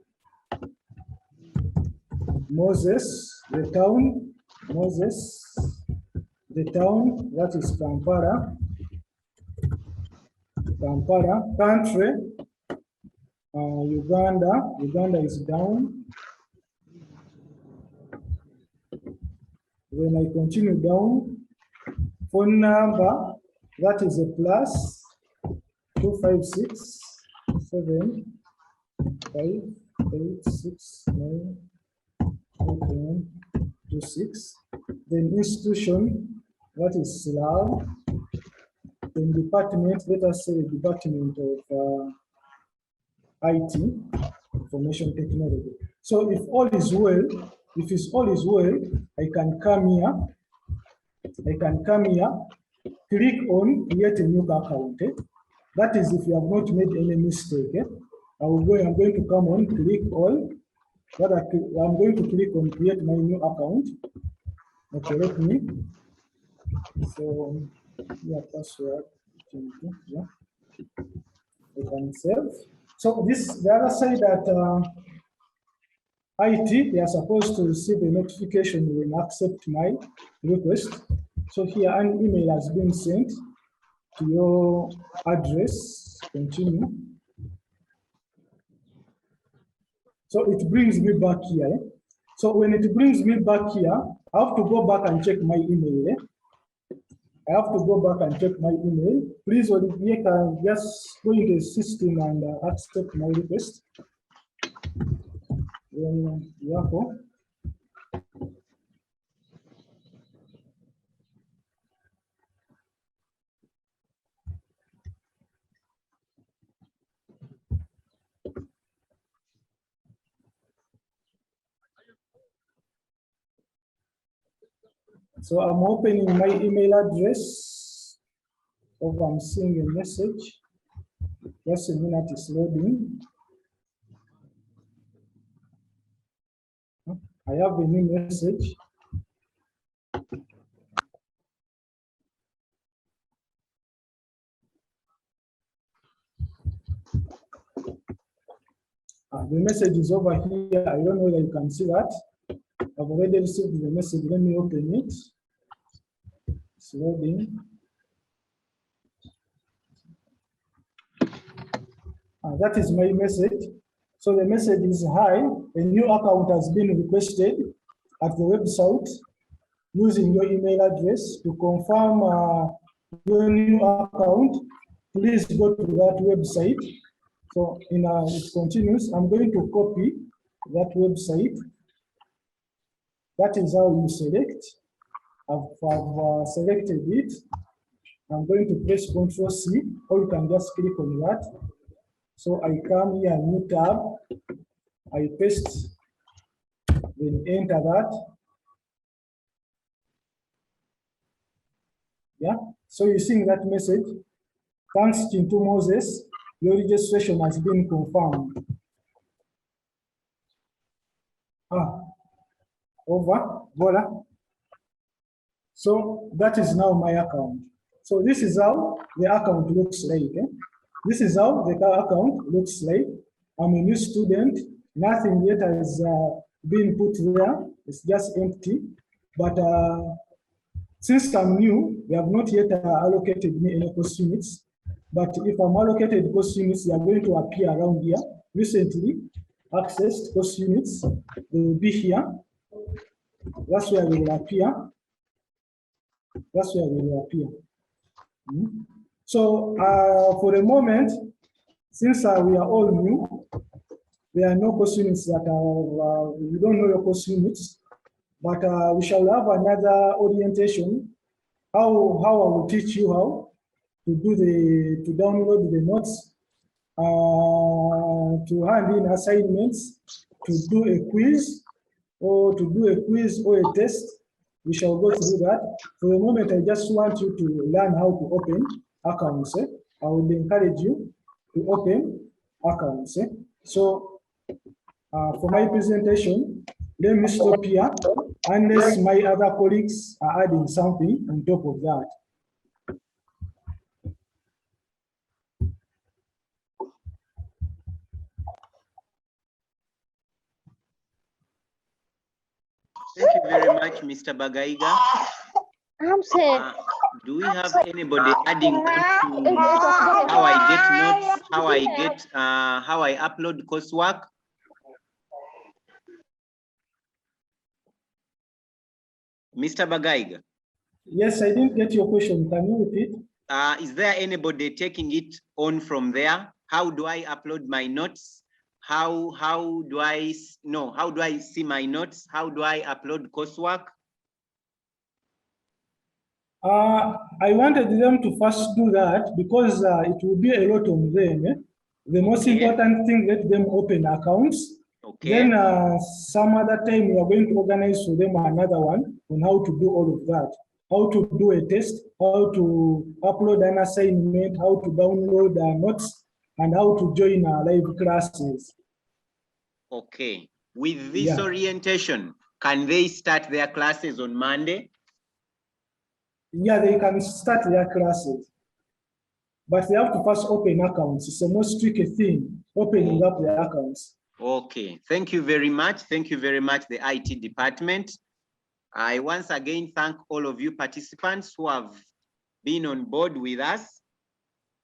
Moses, the town, that is Kampala, country, Uganda is down. When I continue down, phone number, that is a plus 256 75869 8126. Then institution, that is SLAW. Then department, let us say the Department of IT, Information Technology. So if all is well, I can come here, click on create a new account. That is if you have not made any mistake. I'm going to come on, click all. I'm going to click on create my new account. Okay, let me. So, yeah, password. Yeah. I can save. So the other side that IT, they are supposed to receive a notification when accept my request. So here an email has been sent to your address. Continue. So it brings me back here. So when it brings me back here, I have to go back and check my email. Please, Olivier, can just go into the system and accept my request. Then Yahoo. So I'm opening my email address. I'm seeing a message. Just a minute, it's loading. I have a new message. The message is over here. I don't know whether you can see that. I've already received the message. Let me open it. It's loading. That is my message. So the message is, hi, a new account has been requested at the website using your email address. To confirm your new account, please go to that website. So it continues. I'm going to copy that website. That is how you select. I've selected it. I'm going to press Ctrl+C, or you can just click on that. So I come here, new tab, I paste, then enter that. Yeah, so you're seeing that message. Thanks, Chintu Moses, your registration has been confirmed. Over, voila. So that is now my account. So this is how the account looks like. This is how the account looks like. I'm a new student. Nothing yet has been put there. It's just empty. But since I'm new, they have not yet allocated me any course units. But if I'm allocated course units, they are going to appear around here. Recently accessed course units, they will be here. That's where they will appear. That's where they will appear. So for the moment, since we are all new, there are no course units that are, we don't know your course units, but we shall have another orientation, how I will teach you how to do to download the notes, to hand in assignments, to do a quiz, or a test. We shall go through that. For the moment, I just want you to learn how to open accounts. I would encourage you to open accounts. So for my presentation, let me stop here, unless my other colleagues are adding something on top of that. Thank you very much, Mr. Bagaiga. Do we have anybody adding on to how I get notes, how I upload coursework? Mr. Bagaiga. Yes, I didn't get your question. Can you repeat? Is there anybody taking it on from there? How do I upload my notes? How do I see my notes? How do I upload coursework? I wanted them to first do that because it will be a lot on them. The most important thing, let them open accounts. Okay. Then some other time we are going to organize for them another one on how to do all of that. How to do a test, how to upload an assignment, how to download notes, and how to join live classes. Okay. With this orientation, can they start their classes on Monday? Yeah, they can start their classes. But they have to first open accounts. It's a most tricky thing, opening up their accounts. Okay. Thank you very much. Thank you very much, the IT department. I once again thank all of you participants who have been on board with us.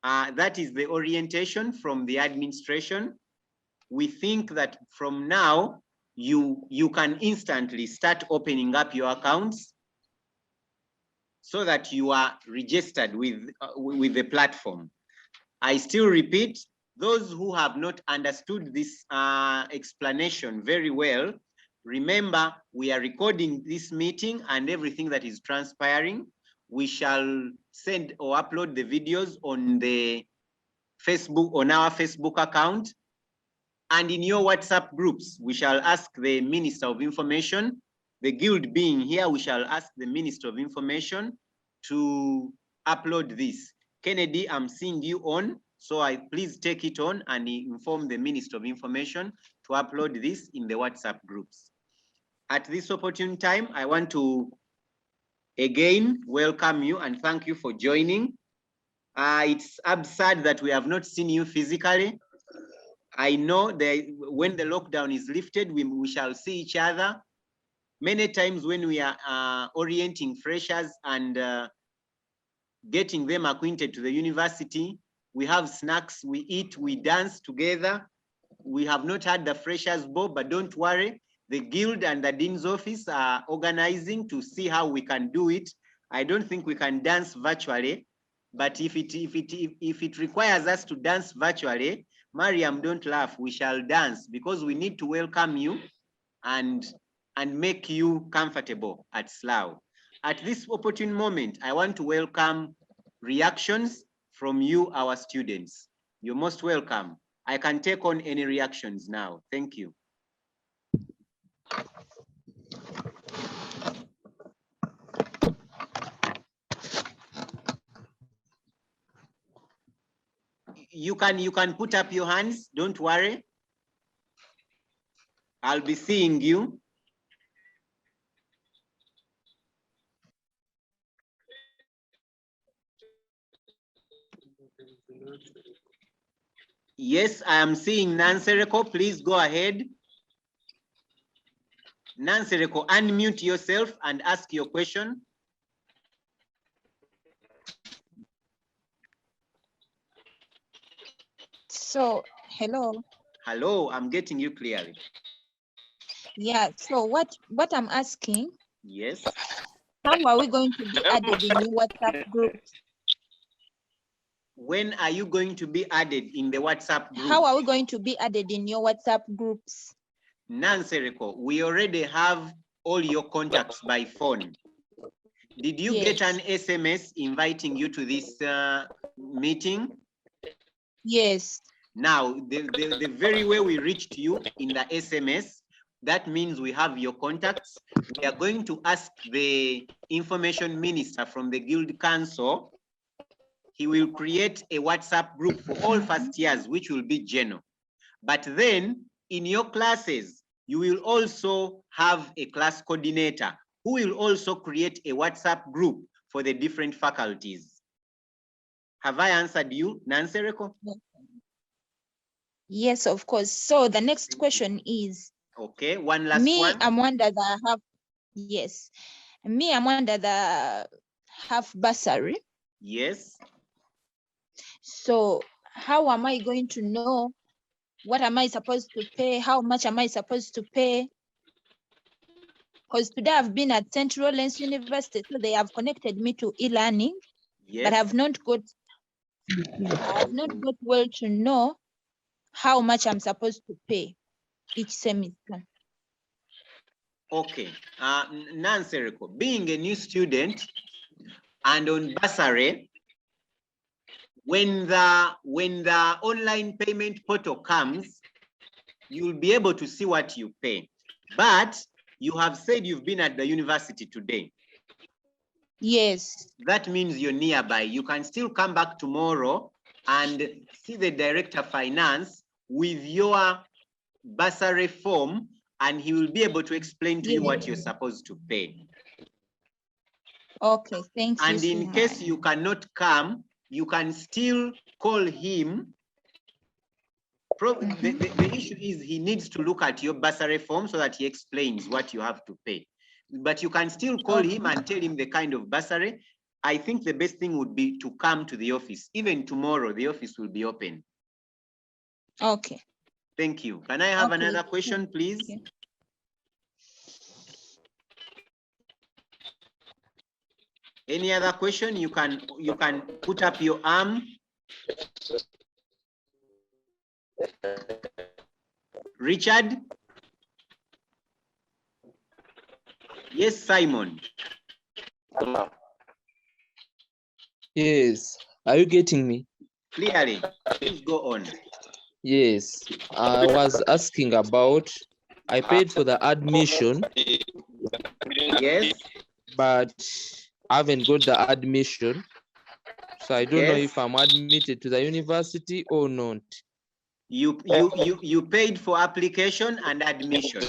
That is the orientation from the administration. We think that from now, you can instantly start opening up your accounts so that you are registered with the platform. I still repeat, those who have not understood this explanation very well, remember, we are recording this meeting and everything that is transpiring. We shall send or upload the videos on the Facebook, on our Facebook account. And in your WhatsApp groups, we shall ask the Minister of Information, the guild being here, we shall ask the Minister of Information to upload this. Kennedy, I'm seeing you on, so please take it on and inform the Minister of Information to upload this in the WhatsApp groups. At this opportune time, I want to again welcome you and thank you for joining. It's absurd that we have not seen you physically. I know that when the lockdown is lifted, we shall see each other. Many times when we are orienting freshers and getting them acquainted to the university, we have snacks, we eat, we dance together. We have not had the freshers ball, but don't worry. The guild and the dean's office are organizing to see how we can do it. I don't think we can dance virtually, but if it requires us to dance virtually, Mariam, don't laugh, we shall dance because we need to welcome you and make you comfortable at STLAW. At this opportune moment, I want to welcome reactions from you, our students. You're most welcome. I can take on any reactions now. Thank you. You can put up your hands, don't worry. I'll be seeing you. Yes, I am seeing Nancy Reko. Please go ahead. Nancy Reko, unmute yourself and ask your question. So, hello. Hello, I'm getting you clearly. Yeah, so what I'm asking, Yes. how are we going to be added in your WhatsApp group? When are you going to be added in the WhatsApp group? How are we going to be added in your WhatsApp groups? Nancy Reko, we already have all your contacts by phone. Did you get an SMS inviting you to this meeting? Yes. Now, the very way we reached you in the SMS, that means we have your contacts. We are going to ask the information minister from the Guild Council. He will create a WhatsApp group for all first years, which will be general. But then in your classes, you will also have a class coordinator who will also create a WhatsApp group for the different faculties. Have I answered you, Nancy Reko? Yes, of course. So the next question is, okay, one last one. I'm one that I have, yes. I'm one that I have bursary. Yes. So how am I going to know what am I supposed to pay? How much am I supposed to pay? Because today I've been at St. Lawrence University, so they have connected me to e-learning, yes. but I have not got well to know how much I'm supposed to pay each semester. Okay, Nancy Reko, being a new student and on bursary, when the online payment portal comes, you'll be able to see what you pay. But you have said you've been at the university today. Yes. That means you're nearby. You can still come back tomorrow and see the director of finance with your bursary form, and he will be able to explain to you what you're supposed to pay. Okay, thank you. And in case you cannot come, you can still call him. The issue is he needs to look at your bursary form so that he explains what you have to pay. But you can still call him and tell him the kind of bursary. I think the best thing would be to come to the office. Even tomorrow, the office will be open. Okay. Thank you. Can I have another question, please? Okay. Any other question? You can put up your arm. Richard? Yes, Simon. Yes. Are you getting me? Clearly. Please go on. Yes. I was asking about, I paid for the admission. Yes. But I haven't got the admission. So I don't know if I'm admitted to the university or not. You paid for application and admission.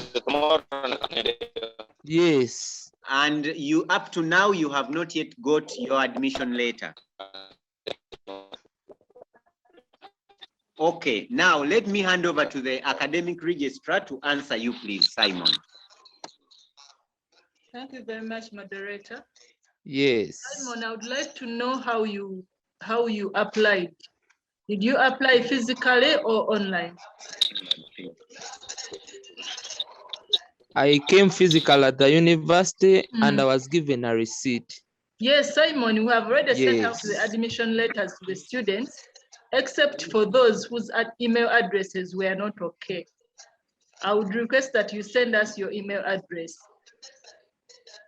Yes. And you up to now you have not yet got your admission letter. Okay, now let me hand over to the academic registrar to answer you, please, Simon. Thank you very much, moderator. Yes. Simon, I would like to know how you applied. Did you apply physically or online? I came physical at the university and I was given a receipt. Yes, Simon, we have already sent out the admission letters to the students, except for those whose email addresses were not okay. I would request that you send us your email address.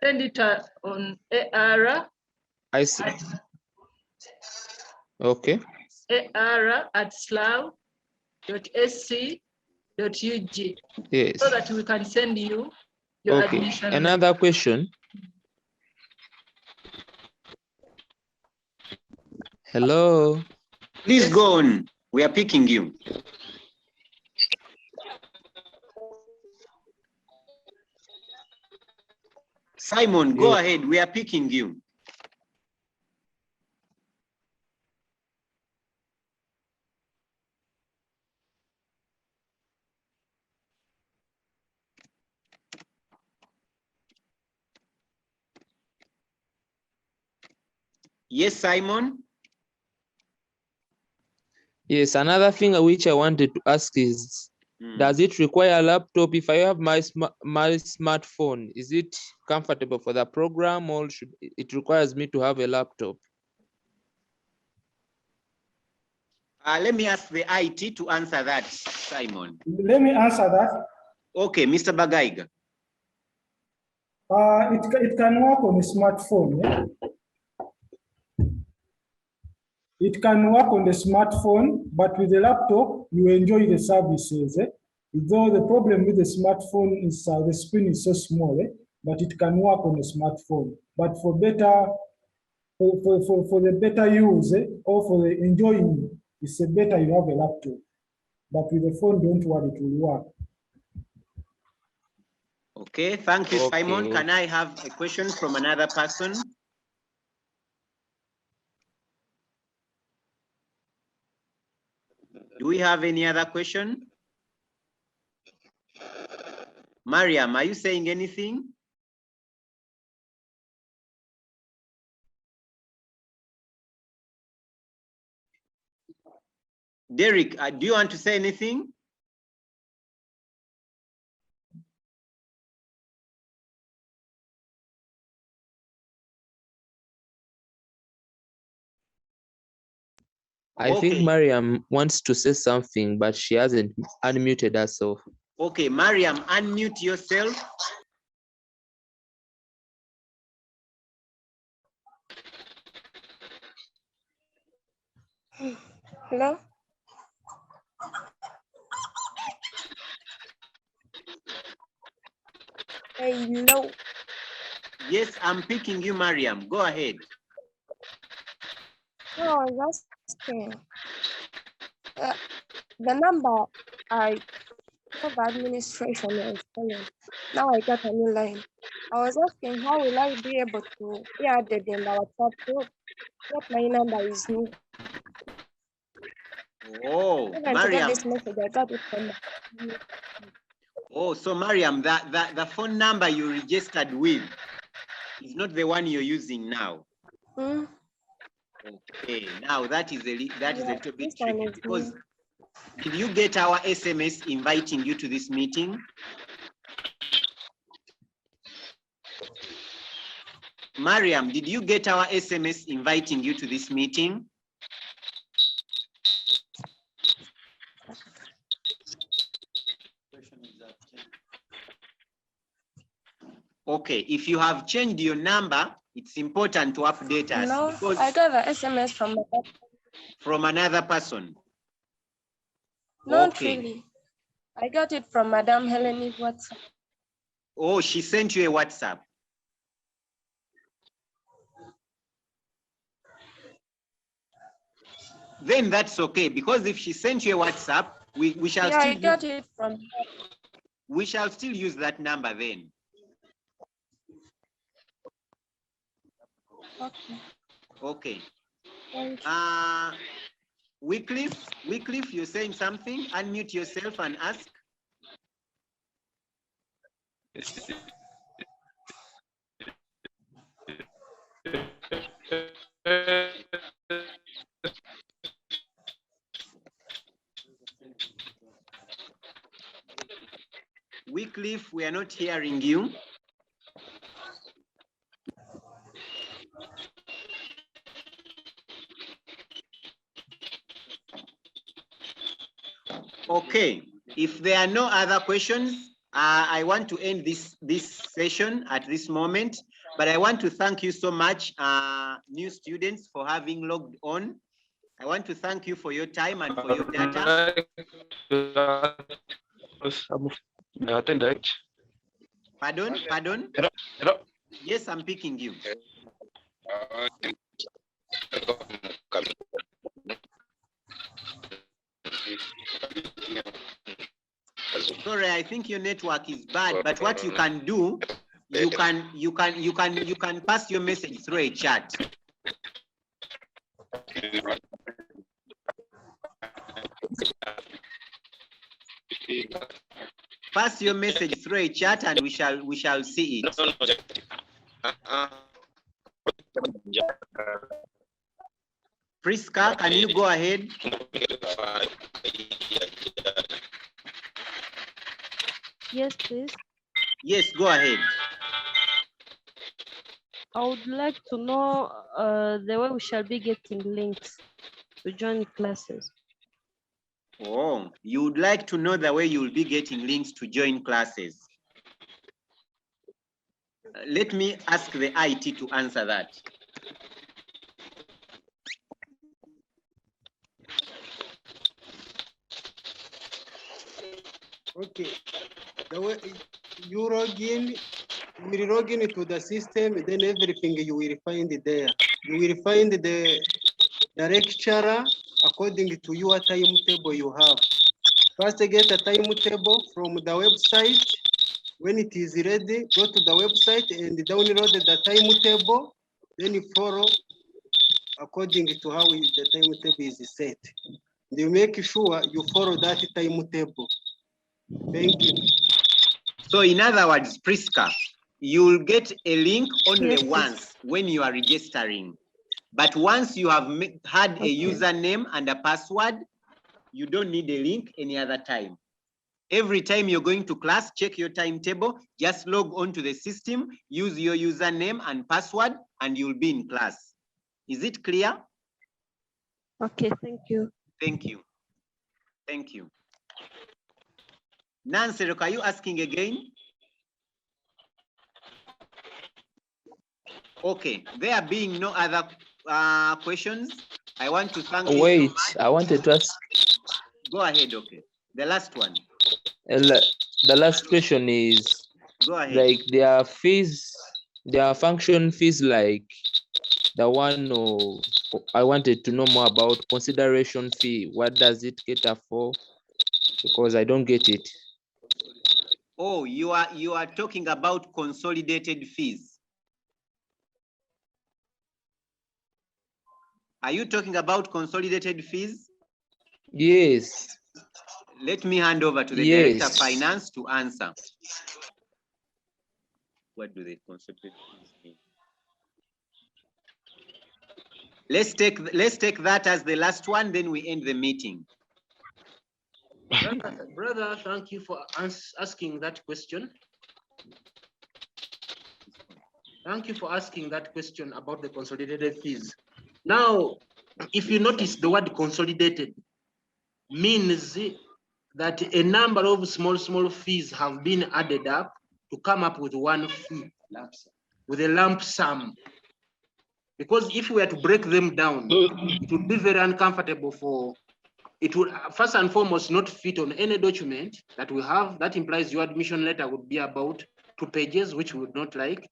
Send it on AR. I see. Okay. AR@slaw.sc.ug. Yes. So that we can send you your admission. Another question. Hello. Please go on. We are picking you. Simon, go ahead. We are picking you. Yes, Simon. Yes, another thing which I wanted to ask is, does it require a laptop? If I have my smartphone, is it comfortable for the program, or should it requires me to have a laptop? Let me ask the IT to answer that, Simon. Let me answer that. Okay, Mr. Bagaiga. It can work on a smartphone. Yeah? It can work on the smartphone, but with the laptop, you enjoy the services. Though the problem with the smartphone is the screen is so small, but it can work on a smartphone. But for better, for the better use, or for the enjoying, it's better you have a laptop. But with the phone, don't worry, it will work. Okay, thank you, Simon. Can I have a question from another person? Do we have any other question? Mariam, are you saying anything? Derek, do you want to say anything? I think Mariam wants to say something, but she hasn't unmuted herself. Okay, Mariam, unmute yourself. Hello? Hello. Yes, I'm picking you, Mariam. Go ahead. No, I was asking. The number I for the administration is calling. Now I got a new line. I was asking how will I be able to be added in our WhatsApp group? What my number is new. Oh, Even to get Mariam. this message, I got it from Oh, so Mariam, the phone number you registered with is not the one you're using now. Okay, now that is a little bit tricky because did you get our SMS inviting you to this meeting? Mariam, did you get our SMS inviting you to this meeting? Okay, if you have changed your number, it's important to update us. No, because I got an SMS from another person. Not really. I got it from Madam Helene's WhatsApp. Oh, she sent you a WhatsApp. Then that's okay, because if she sent you a WhatsApp, we shall still I got it from her. We shall still use that number then. Okay. Okay. Wycliffe, you're saying something? Unmute yourself and ask. Wycliffe, we are not hearing you. Okay, if there are no other questions, I want to end this session at this moment, but I want to thank you so much, new students, for having logged on. I want to thank you for your time and for your data. Pardon? Hello? Yes, I'm picking you. Sorry, I think your network is bad, but what you can do, you can pass your message through a chat. Pass your message through a chat and we shall see it. Priska, can you go ahead? Yes, please. Yes, go ahead. I would like to know the way we shall be getting links to join classes. Oh, you would like to know the way you will be getting links to join classes. Let me ask the IT to answer that. Okay, the way you log in, you will log in to the system, then everything you will find there. You will find the lecturer according to your timetable you have. First, get a timetable from the website. When it is ready, go to the website and download the timetable. Then you follow according to how the timetable is set. You make sure you follow that timetable. Thank you. So in other words, Priska, you'll get a link only Yes, once when you are registering. But once you have had a username and a password, you don't need a link any other time. Every time you're going to class, check your timetable, just log on to the system, use your username and password, and you'll be in class. Is it clear? Okay, thank you. Thank you. Thank you. Nancy, are you asking again? Okay, there being no other questions, I want to thank you. Wait, I wanted to ask. Go ahead, okay. The last one. The last question is, Go ahead. like their fees, their function fees, like the one I wanted to know more about consideration fee. What does it cater for? Because I don't get it. Oh, you are talking about consolidated fees. Are you talking about consolidated fees? Yes. Let me hand over to the Director of Finance to answer. What do they consolidated fees mean? Let's take that as the last one, then we end the meeting. Brother, thank you for asking that question. Thank you for asking that question about the consolidated fees. Now, if you notice, the word consolidated means that a number of small fees have been added up to come up with one fee, with a lump sum. Because if we were to break them down, it would be very uncomfortable for, it would first and foremost not fit on any document that we have. That implies your admission letter would be about 2 pages, which we would not like.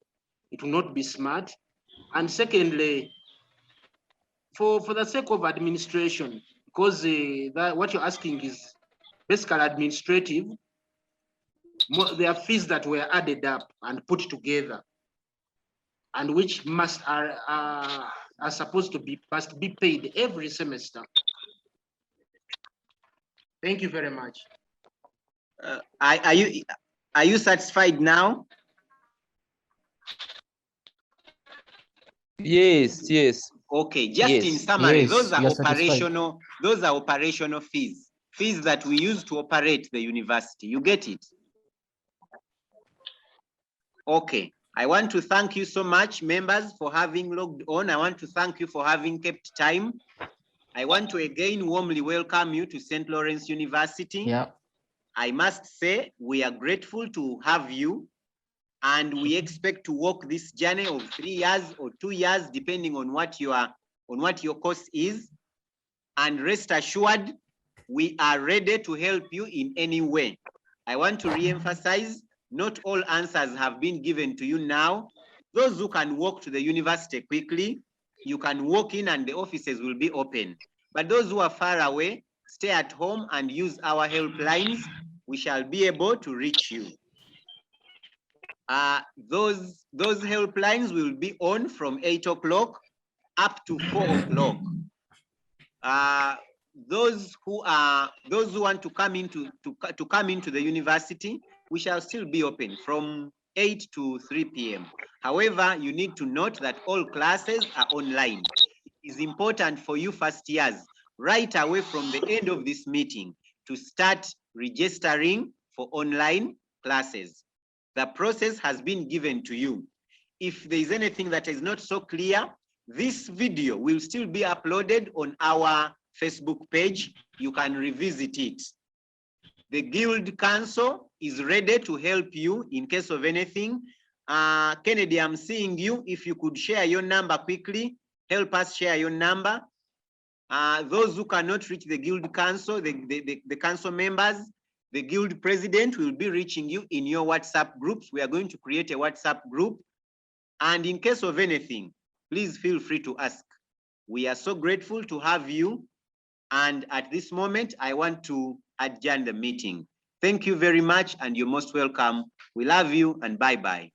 It will not be smart. And secondly, for the sake of administration, because what you're asking is basically administrative, there are fees that were added up and put together, and which are supposed to be must be paid every semester. Thank you very much. Are you satisfied now? Yes, yes. Okay, just in summary, those are operational fees that we use to operate the university. You get it? Okay, I want to thank you so much, members, for having logged on. I want to thank you for having kept time. I want to again warmly welcome you to St. Lawrence University. Yeah. I must say we are grateful to have you, and we expect to walk this journey of 3 years or 2 years, depending on what your course is. And rest assured, we are ready to help you in any way. I want to re-emphasize, not all answers have been given to you now. Those who can walk to the university quickly, you can walk in and the offices will be open. But those who are far away, stay at home and use our helplines. We shall be able to reach you. Those helplines will be on from 8 o'clock up to 4 o'clock. Those who want to come into the university, we shall still be open from 8 to 3 p.m. However, you need to note that all classes are online. is important for you first years, right away from the end of this meeting, to start registering for online classes. The process has been given to you. If there is anything that is not so clear, this video will still be uploaded on our Facebook page. You can revisit it. The Guild Council is ready to help you in case of anything. Kennedy, I'm seeing you. If you could share your number quickly, help us share your number. Those who cannot reach the Guild Council, the council members, the Guild President will be reaching you in your WhatsApp groups. We are going to create a WhatsApp group. And in case of anything, please feel free to ask. We are so grateful to have you. And at this moment, I want to adjourn the meeting. Thank you very much, and you're most welcome. We love you, and bye-bye.